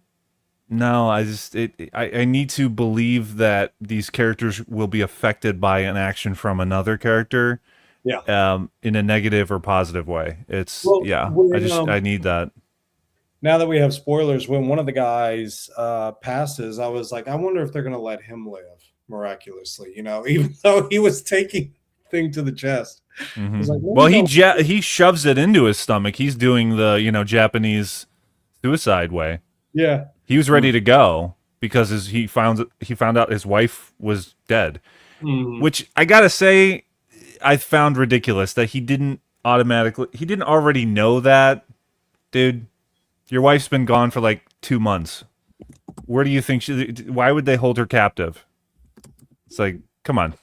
no, I need to believe that these characters will be affected by an action from another character. Yeah. In a negative or positive way. It's Well, I need that. now that we have spoilers, when one of the guys passes, I was like, I wonder if they're going to let him live miraculously, even though he was taking thing to the chest. Mhm. was like, Well, "Well, he shoves it into his stomach. He's doing the Japanese suicide way. Yeah. He was ready to go because he found out his wife was dead, Mhm. which I gotta say I found ridiculous that he didn't already know that, dude. Your wife's been gone for like 2 months. Where do you think why would they hold her captive? It's like, come on,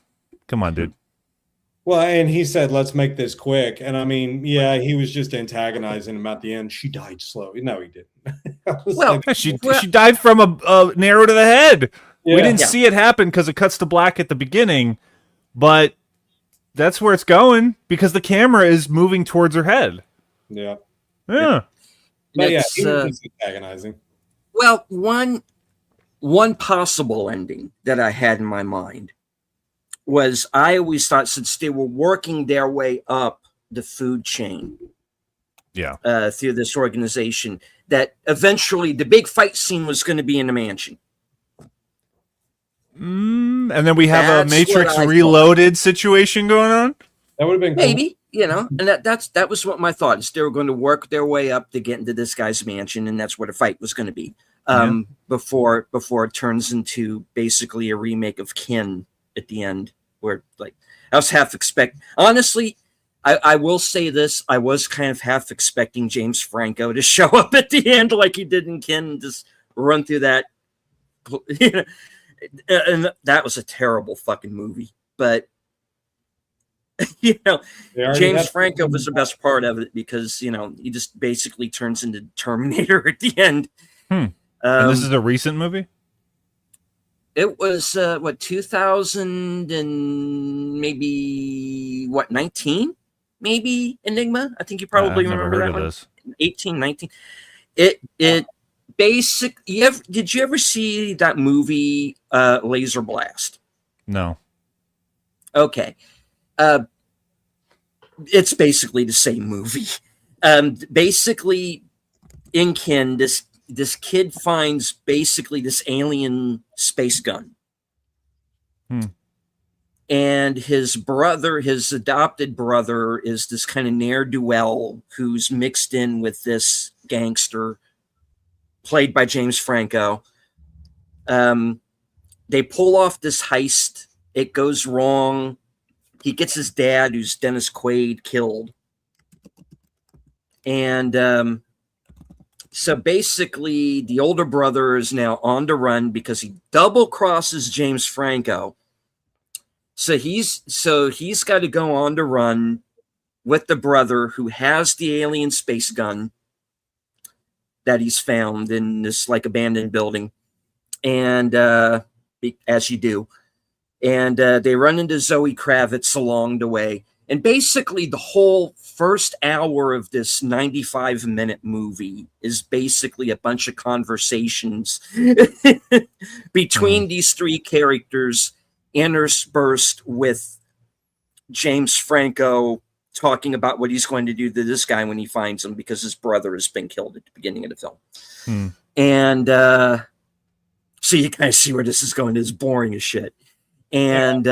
dude. Well, and he said, let's make this quick. And I mean, yeah, he was just antagonizing him at the end. She died slow. No, he didn't. I was Well, like, Yeah, she died from a arrow to the head. We Yeah. didn't Yeah. see it happen because it cuts to black at the beginning, but that's where it's going because the camera is moving towards her head. yeah. Yeah. But yeah, It's, he was just antagonizing. well, one possible ending that I had in my mind was I always thought since they were working their way up the food chain Yeah. through this organization, that eventually the big fight scene was going to be in the mansion. And then we have That's a Matrix what I thought. Reloaded situation going on. That would have been cool. Maybe, and that was what my thought is. They were going to work their way up to get into this guy's mansion, and that's where the fight was going to be. Before it turns into basically a remake of Kin at the end, where like I was half honestly, I will say this, I was kind of half expecting James Franco to show up at the end like he did in Kin and just run through that. And that was a terrible fucking movie, but They already James had- Franco was the best part of it because he just basically turns into Terminator at the end. And this is a recent movie. It was 2000 and maybe 19, maybe Enigma. I think you probably I've never remember heard that of one. this. 18, 19. It basic. Did you ever see that movie Laser Blast? No. Okay. It's basically the same movie. Basically, in Kin, this kid finds basically this alien space gun. And his adopted brother, is this kind of ne'er-do-well who's mixed in with this gangster played by James Franco. They pull off this heist. It goes wrong. He gets his dad, who's Dennis Quaid, killed. And So basically, the older brother is now on the run because he double crosses James Franco. So he's got to go on the run with the brother who has the alien space gun that he's found in this like abandoned building, and as you do, and they run into Zoe Kravitz along the way. And basically, the whole first hour of this 95-minute movie is basically a bunch of conversations between these three characters, interspersed with James Franco talking about what he's going to do to this guy when he finds him because his brother has been killed at the beginning of the film. And so you kind of see where this is going. It's boring as shit. And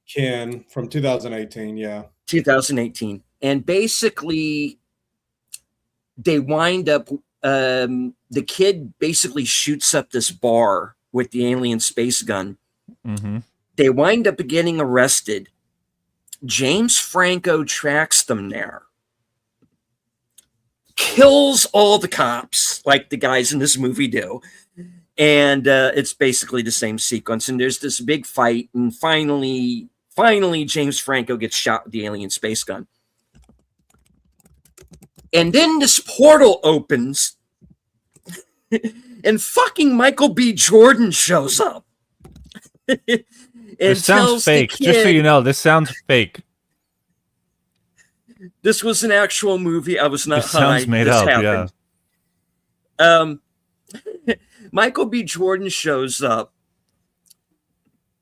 Ken from 2018, yeah. 2018. And basically, they wind up, the kid basically shoots up this bar with the alien space gun. Mm-hmm. They wind up getting arrested. James Franco tracks them there, kills all the cops like the guys in this movie do. And it's basically the same sequence. And there's this big fight. And finally, James Franco gets shot with the alien space gun. And then this portal opens and fucking Michael B. Jordan shows up. This sounds fake. Just so you know, this sounds fake. This was an actual movie. I was not This high. sounds made This up, happened. yeah. Michael B. Jordan shows up.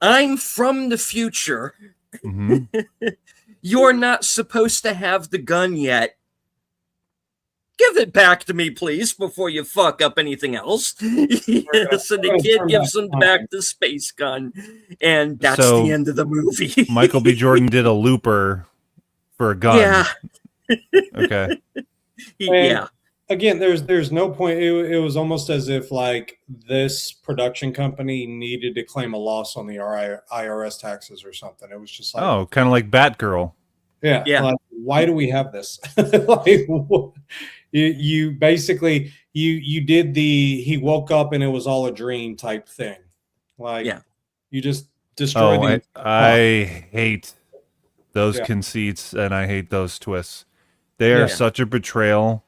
I'm from the future. Mm-hmm. You're not supposed to have the gun yet. Give it back to me, please, before you fuck up anything else. So the kid gives him back the space gun, and that's the end of the movie. Michael B. Jordan did a looper for a gun. Yeah. Okay. Yeah. Again, there's no point. It was almost as if like this production company needed to claim a loss on the IRS taxes or something. It was just like, Oh, kind of like Batgirl. yeah. Like, why do we have this? Like, you basically you did the he woke up and it was all a dream type thing. Like, you just destroyed. I hate those conceits and I hate those twists. They are such a betrayal.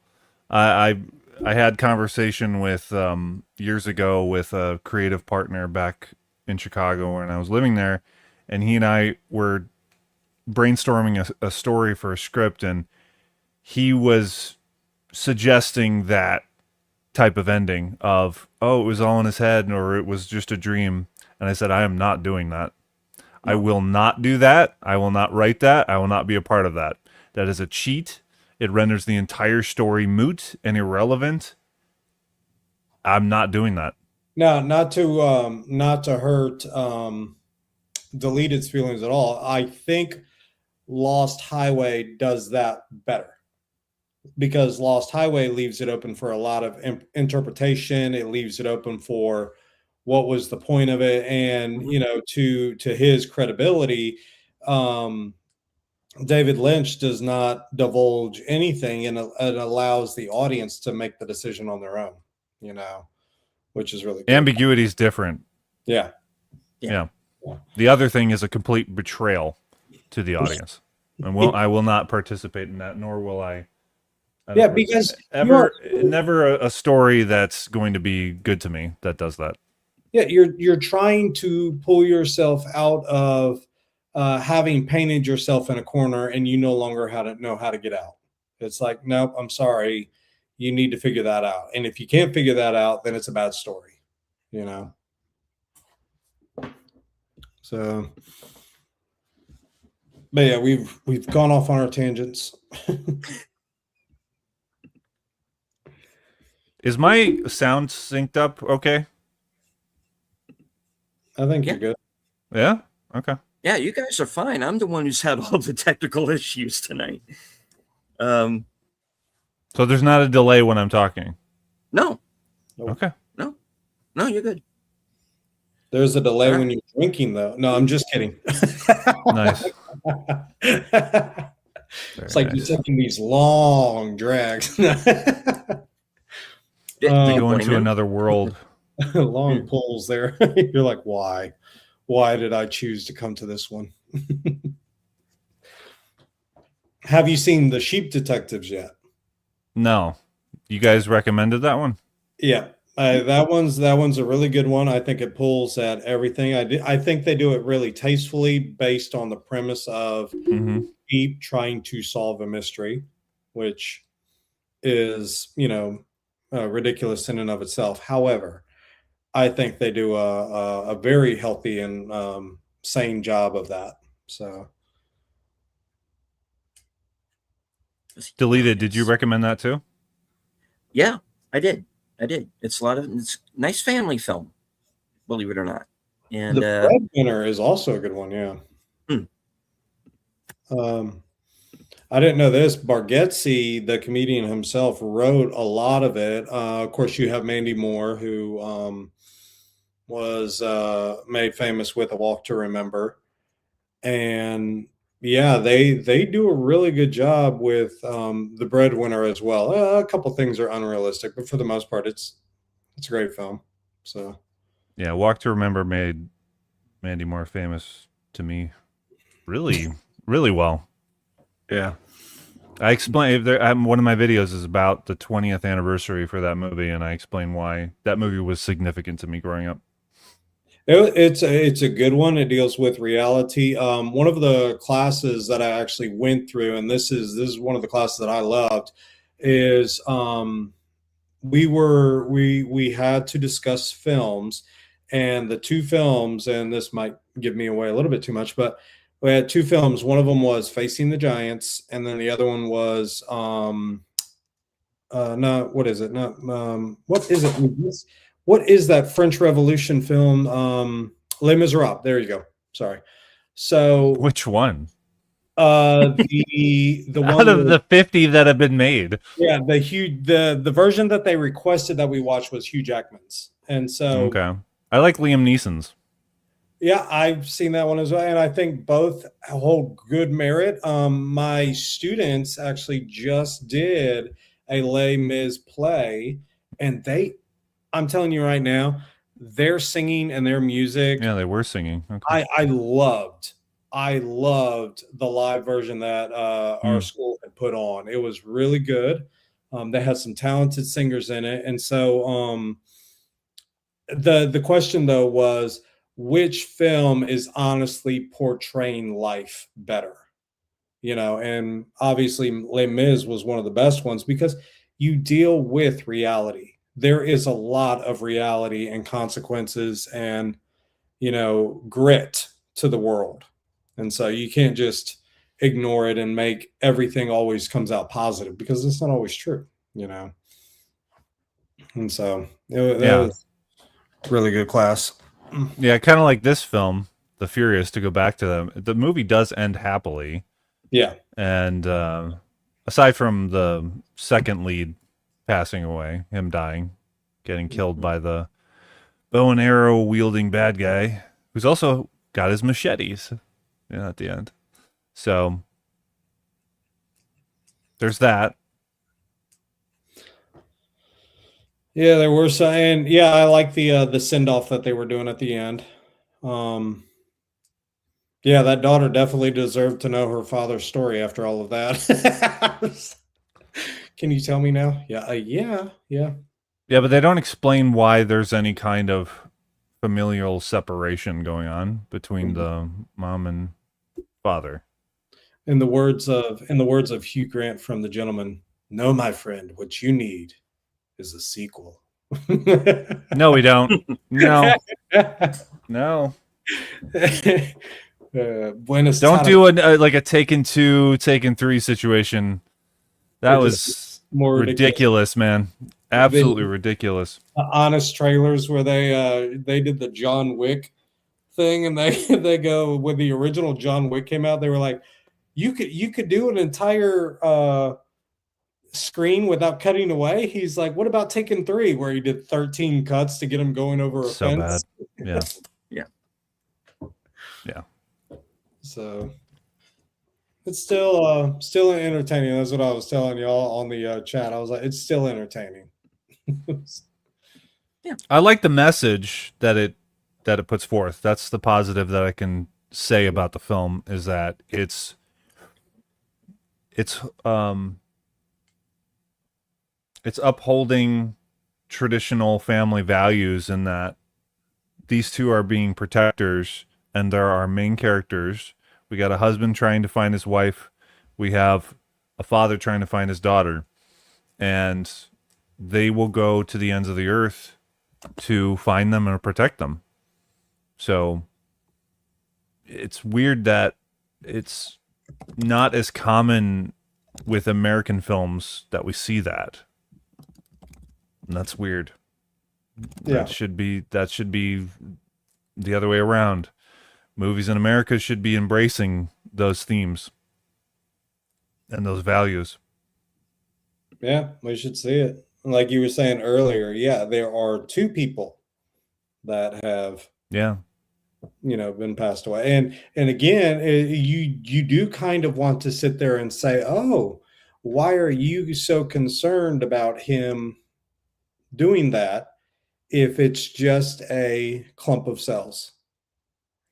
I had conversation with years ago with a creative partner back in Chicago when I was living there, and he and I were brainstorming a story for a script, and he was suggesting that type of ending of, oh, it was all in his head or it was just a dream. And I said, I am not doing that. I will not do that. I will not write that. I will not be a part of that. That is a cheat. It renders the entire story moot and irrelevant. I'm not doing that. No, not to hurt Deleted's feelings at all. I think Lost Highway does that better because Lost Highway leaves it open for a lot of interpretation. It leaves it open for what was the point of it, and you know, to his credibility, David Lynch does not divulge anything, and it allows the audience to make the decision on their own. You know, which is really good. Ambiguity is different. Yeah. The other thing is a complete betrayal to the audience, and I will not participate in that, nor will I. Because never a story that's going to be good to me that does that. Yeah, you're trying to pull yourself out of having painted yourself in a corner, and you no longer know how to get out. It's like, nope, I'm sorry. You need to figure that out. And if you can't figure that out, then it's a bad story, you know? So, but yeah, we've gone off on our tangents. Is my sound synced up okay? I think you're good. Yeah? Okay. Yeah, you guys are fine. I'm the one who's had all the technical issues tonight. So there's not a delay when I'm talking? No. Okay. No, you're good. There's a delay when you're drinking, though. No, I'm just kidding. Nice. It's like you're taking these long drags. To Um, go into Pointing another world. long pulls there. You're like, why? Why did I choose to come to this one? Have you seen The Sheep Detectives yet? No. You guys recommended that one? Yeah, that one's a really good one. I think it pulls at everything. I think they do it really tastefully based on the premise of Mm-hmm. Sheep trying to solve a mystery, which is, ridiculous in and of itself. However, I think they do a very healthy and sane job of that. So Deleted. Did you recommend that too? Yeah, I did. It's it's a nice family film, believe it or not. And The Breadwinner is also a good one. Yeah. Hmm. I didn't know this. Bargatze, the comedian himself, wrote a lot of it. Of course, you have Mandy Moore, who was made famous with A Walk to Remember, and yeah, they do a really good job with The Breadwinner as well. A couple things are unrealistic, but for the most part, it's a great film. So Yeah, Walk to Remember made Mandy Moore famous to me really, really well. yeah. I explain one of my videos is about the 20th anniversary for that movie, and I explain why that movie was significant to me growing up. It's a good one. It deals with reality. One of the classes that I actually went through, and this is one of the classes that I loved, is we had to discuss films, and the two films, and this might give me away a little bit too much, but we had two films. One of them was Facing the Giants, and then the other one was not what is it? Not what is it? What is that French Revolution film? Les Miserables. There you go. Sorry. So Which one? the one Out of with- the 50 that have been made. yeah, the version that they requested that we watch was Hugh Jackman's, and so Okay. I like Liam Neeson's. yeah, I've seen that one as well, and I think both hold good merit. My students actually just did a Les Mis play, and I'm telling you right now, their singing and their music, Yeah, they were singing. Okay. I loved the live version that our school had put on. It was really good. They had some talented singers in it, and so the question though was, which film is honestly portraying life better? And obviously Les Mis was one of the best ones because you deal with reality. There is a lot of reality and consequences and, grit to the world. And so you can't just ignore it and make everything always comes out positive because it's not always true, And so that was a really good class. Yeah, kind of like this film, The Furious, to go back to them. The movie does end happily. Yeah. And aside from the second lead passing away, him dying, getting killed by the bow and arrow wielding bad guy, who's also got his machetes at the end. So there's that. Yeah, there were some, and yeah, I like the send off that they were doing at the end. Yeah, that daughter definitely deserved to know her father's story after all of that. Can you tell me now? Yeah, yeah. Yeah, but they don't explain why there's any kind of familial separation going on between the mom and father. In the words of Hugh Grant from The Gentleman, no, my friend, what you need is a sequel. No, we don't. No. Buenos Don't tardes. do a Taken 2, Taken 3 situation. That was more ridiculous, man. Absolutely ridiculous. Honest trailers where they did the John Wick thing, and they go when the original John Wick came out, they were like, you could do an entire screen without cutting away. He's like, what about Taken 3, where he did 13 cuts to get him going over a So fence? bad. Yeah. So it's still entertaining. That's what I was telling y'all on the chat. I was like, it's still entertaining. I like the message that it puts forth. That's the positive that I can say about the film, is that it's upholding traditional family values, in that these two are being protectors, and there are main characters. We got a husband trying to find his wife. We have a father trying to find his daughter, and they will go to the ends of the earth to find them and protect them. So it's weird that it's not as common with American films that we see that. And that's weird. Yeah. That should be the other way around. Movies in America should be embracing those themes and those values. Yeah, we should see it. Like you were saying earlier, yeah, there are two people that have, Yeah. been passed away. And again, you do kind of want to sit there and say, "Oh, why are you so concerned about him doing that if it's just a clump of cells?"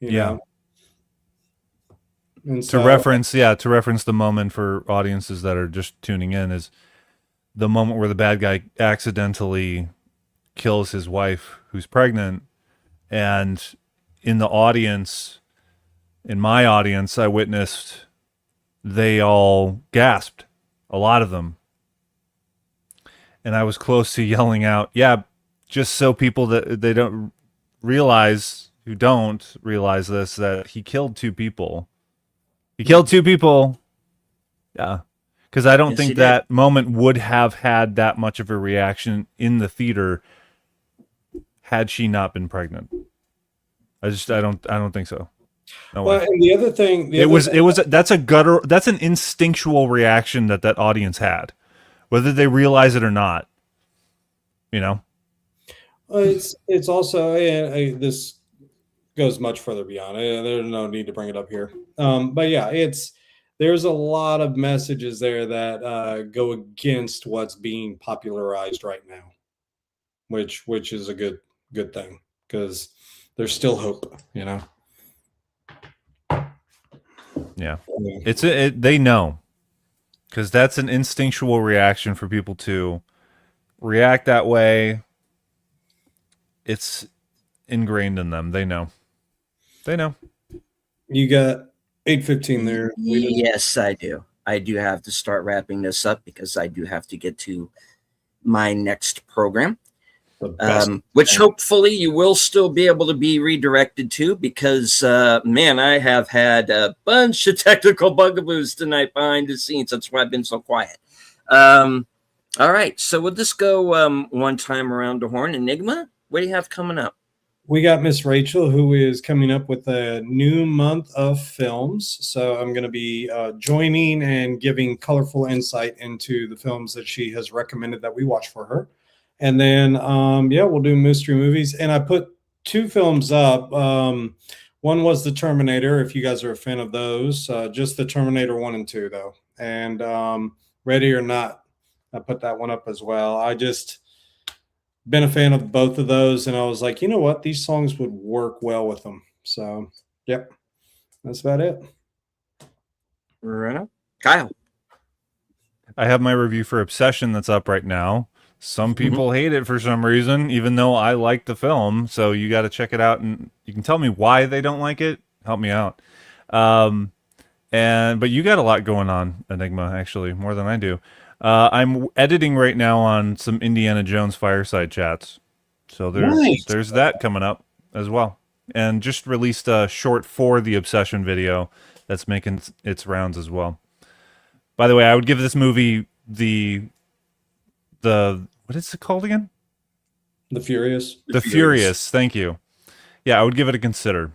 You Yeah. know? And To so, reference the moment for audiences that are just tuning in, is the moment where the bad guy accidentally kills his wife who's pregnant, and in the audience, in my audience, I witnessed they all gasped, a lot of them. And I was close to yelling out, yeah, just so people that they don't realize, who don't realize this, that he killed two people. He killed two people. Yeah. Because I don't Yes, he think did. that moment would have had that much of a reaction in the theater had she not been pregnant. I don't think so. No way. well, and the other thing, That's an instinctual reaction that audience had, whether they realize it or not. You know? it's also this goes much further beyond. There's no need to bring it up here. But yeah, there's a lot of messages there that go against what's being popularized right now, which is a good thing, because there's still hope. Yeah. Yeah. They know, because that's an instinctual reaction for people to react that way. It's ingrained in them. They know. You got 8:15 there. Yes, I do. I do have to start wrapping this up because I do have to get to my next program, The best. which hopefully you will still be able to be redirected to, because, man, I have had a bunch of technical bugaboos tonight behind the scenes. That's why I've been so quiet. All right, so we'll just go one time around the horn. Enigma, what do you have coming up? We got Miss Rachel, who is coming up with a new month of films. So I'm going to be joining and giving colorful insight into the films that she has recommended that we watch for her. And then, we'll do mystery movies. And I put two films up. One was The Terminator, if you guys are a fan of those. Just The Terminator 1 and 2, though. And Ready or Not, I put that one up as well. I just been a fan of both of those, and I was like, you know what, these songs would work well with them. So, yep, that's about it. Right on. Kyle. I have my review for Obsession that's up right now. Some people hate it for some reason, even though I like the film. So you got to check it out, and you can tell me why they don't like it. Help me out. But you got a lot going on, Enigma, actually, more than I do. I'm editing right now on some Indiana Jones Fireside Chats. So there's that coming up as well. And just released a short for the Obsession video that's making its rounds as well. By the way, I would give this movie the what is it called again? The Furious. The Furious. Thank you. Yeah, I would give it a consider.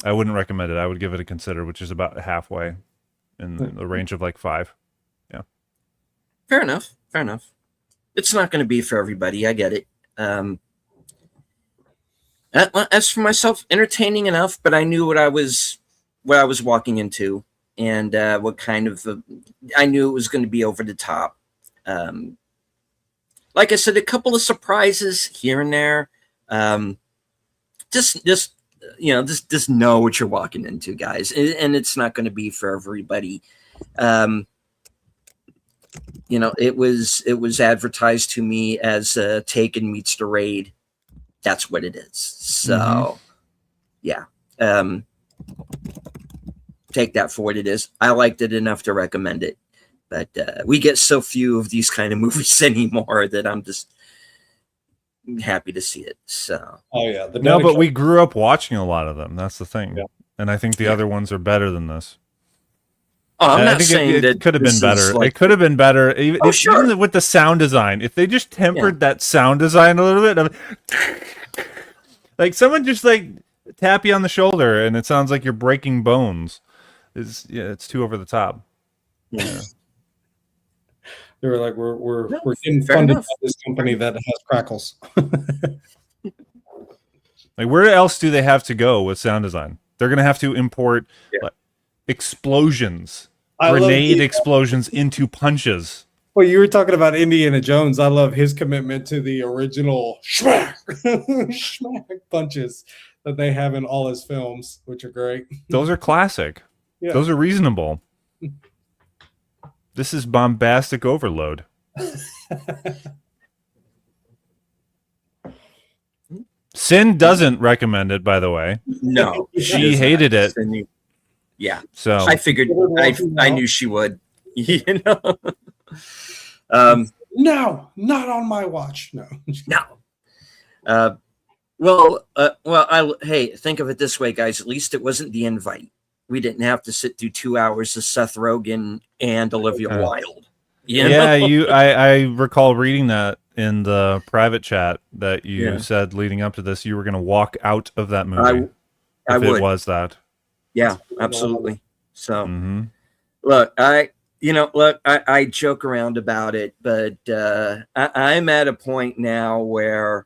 I wouldn't recommend it. I would give it a consider, which is about halfway in the range of like 5. Yeah. Fair enough. It's not going to be for everybody. I get it. As for myself, entertaining enough, but I knew what I was walking into, and what kind of I knew it was going to be over the top. like I said, a couple of surprises here and there. Just just know what you're walking into, guys, and it's not going to be for everybody. It was advertised to me as Taken meets the Raid. That's what it is. So, yeah. Take that for what it is. I liked it enough to recommend it, but we get so few of these kind of movies anymore that I'm just happy to see it. So, oh yeah, No, but we grew up watching a lot of them. That's the thing. Yeah. And I think the other ones are better than this. I'm I not think saying it that could have been this is better. like- It could have been better. Even, sure. even with the sound design. If they just tempered that sound design a little bit, like someone just like tap you on the shoulder and it sounds like you're breaking bones. It's too over the top. Yeah. They were like, we're No, getting fair funded enough. by this company that has crackles. Like, where else do they have to go with sound design? They're gonna have to import like, explosions, grenade explosions into punches. Well, you were talking about Indiana Jones. I love his commitment to the original schmack, schmack punches that they have in all his films, which are great. Those are classic. Yeah. Those are reasonable. This is bombastic overload. Sin doesn't recommend it, by the way. No, She does hated not. it. And yeah, So I figured. I knew she would. No, not on my watch. No. No. Hey, think of it this way, guys. At least it wasn't the invite. We didn't have to sit through 2 hours of Seth Rogen and Olivia Wilde. You know? I recall reading that in the private chat that you said leading up to this, you were going to walk out of that movie. I if would. it was that. Yeah, absolutely. So, Mhm. look, I joke around about it, but I'm at a point now where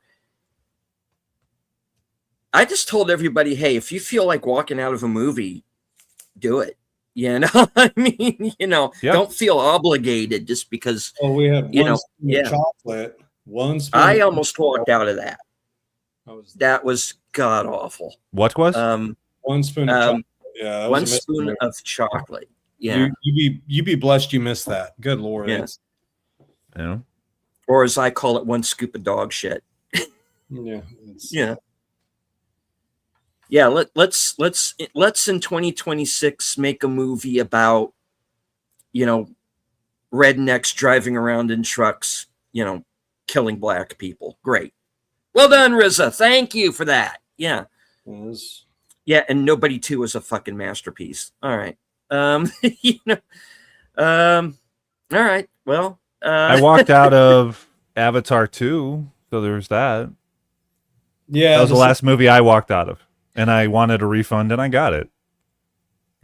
I just told everybody, hey, if you feel like walking out of a movie, do it. You know, I mean, don't feel obligated just because. Well, we had one spoon of chocolate. One spoon. I almost walked out of that. That was god awful. What was? One spoon of chocolate. Yeah, one spoon of chocolate. Yeah. You be blessed you missed that. Good Lord. Yeah. Yeah. Or as I call it, one scoop of dog shit. Yeah. Yeah. Yeah, let's in 2026 make a movie about, rednecks driving around in trucks, killing black people. Great. Well done, RZA. Thank you for that. Yeah. Yes. Yeah, and Nobody 2 is a fucking masterpiece. All right. All right. Well, I walked out of Avatar 2, so there's that. Yeah. That was the last movie I walked out of. And I wanted a refund, and I got it.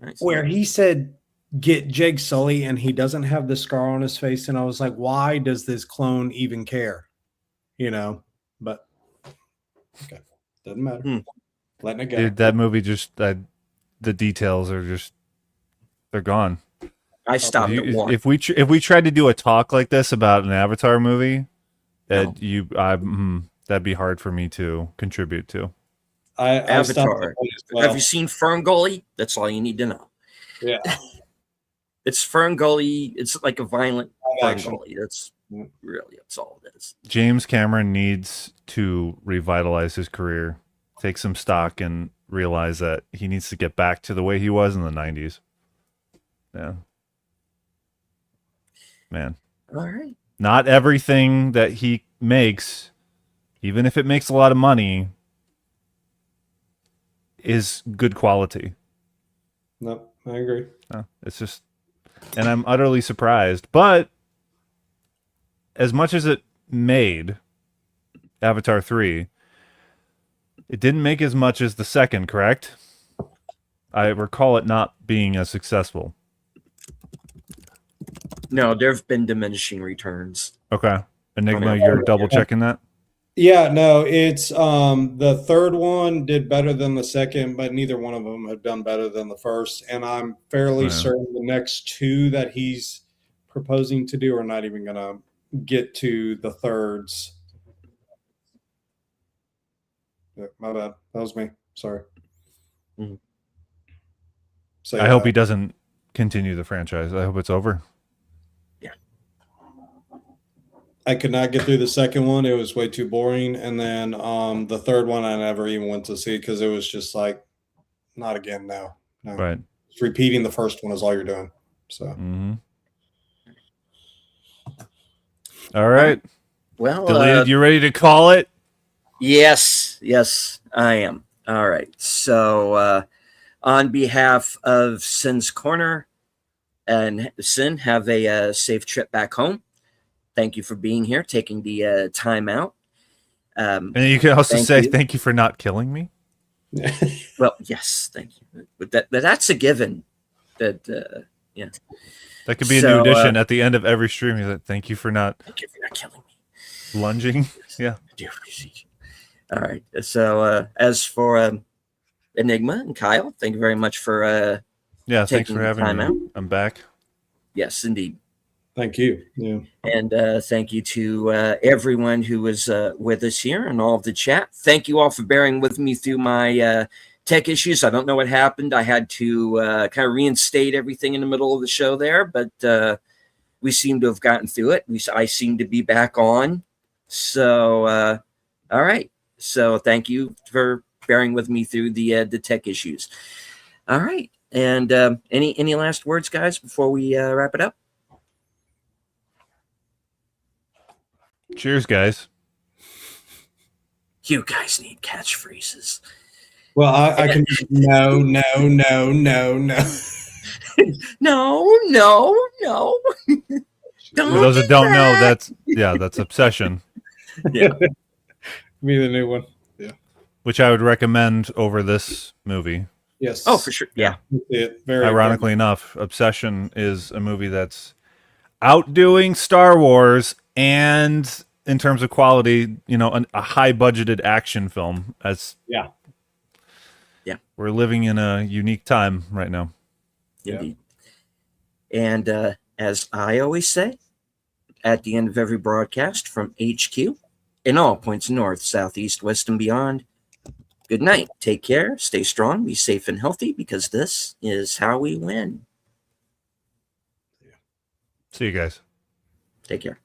Nice. Where he said, get Jake Sully, and he doesn't have the scar on his face. And I was like, why does this clone even care? But okay. Doesn't matter. Letting it go. Dude, that movie just, the details are just, they're gone. I stopped at one. If we tried to do a talk like this about an Avatar movie, that'd be hard for me to contribute to. Avatar. Have you seen Ferngully? That's all you need to know. Yeah. It's Ferngully. It's like a violent Ferngully. That's all it is. James Cameron needs to revitalize his career, take some stock, and realize that he needs to get back to the way he was in the 90s. Yeah. Man. All right. Not everything that he makes, even if it makes a lot of money, is good quality. No, I agree. No, it's just, and I'm utterly surprised. But as much as it made, Avatar 3, it didn't make as much as the second, correct? I recall it not being as successful. No, there have been diminishing returns. Okay. Enigma, you're double checking that? Yeah, no, it's the third one did better than the second, but neither one of them have done better than the first. And I'm fairly certain the next two that he's proposing to do are not even gonna get to the thirds. Yeah, my bad. That was me. Sorry. Mhm. So I hope he doesn't continue the franchise. I hope it's over. I could not get through the second one. It was way too boring. And then the third one I never even went to see because it was just like, not again now. No. Right. It's repeating the first one is all you're doing. So All right. Well, Deleted, you ready to call it? yes, I am. All right. So, on behalf of Sin's Corner and Sin, have a safe trip back home. Thank you for being here, taking the time out. And you can also Thank say you. thank you for not killing me. Well, yes, thank you. But that's a given. That That could be a So, new addition at the end of every stream. He's like, thank you for not thank you for not killing me. lunging. Yeah. I do appreciate you. All right. So, as for Enigma and Kyle, thank you very much for Yeah. Thanks taking for the having time me. out. I'm back. Yes, indeed. Thank you. Yeah. And thank you to everyone who was with us here and all of the chat. Thank you all for bearing with me through my tech issues. I don't know what happened. I had to kind of reinstate everything in the middle of the show there, but we seem to have gotten through it. I seem to be back on. So, all right. So thank you for bearing with me through the tech issues. All right. And any last words, guys, before we wrap it up? Cheers, guys. You guys need catchphrases. Well, I can. No. No. Don't For those that do don't know, that. that's Obsession, Yeah. Be the new one. which I would recommend over this movie. Yes. Oh, for sure. Yeah. It very Ironically enough, Obsession is a movie that's outdoing Star Wars and in terms of quality, a high budgeted action film. Yeah. We're living in a unique time right now. Indeed. And as I always say, at the end of every broadcast from HQ, in all points north, south, east, west, and beyond, good night. Take care. Stay strong. Be safe and healthy, because this is how we win. See you guys. Take care.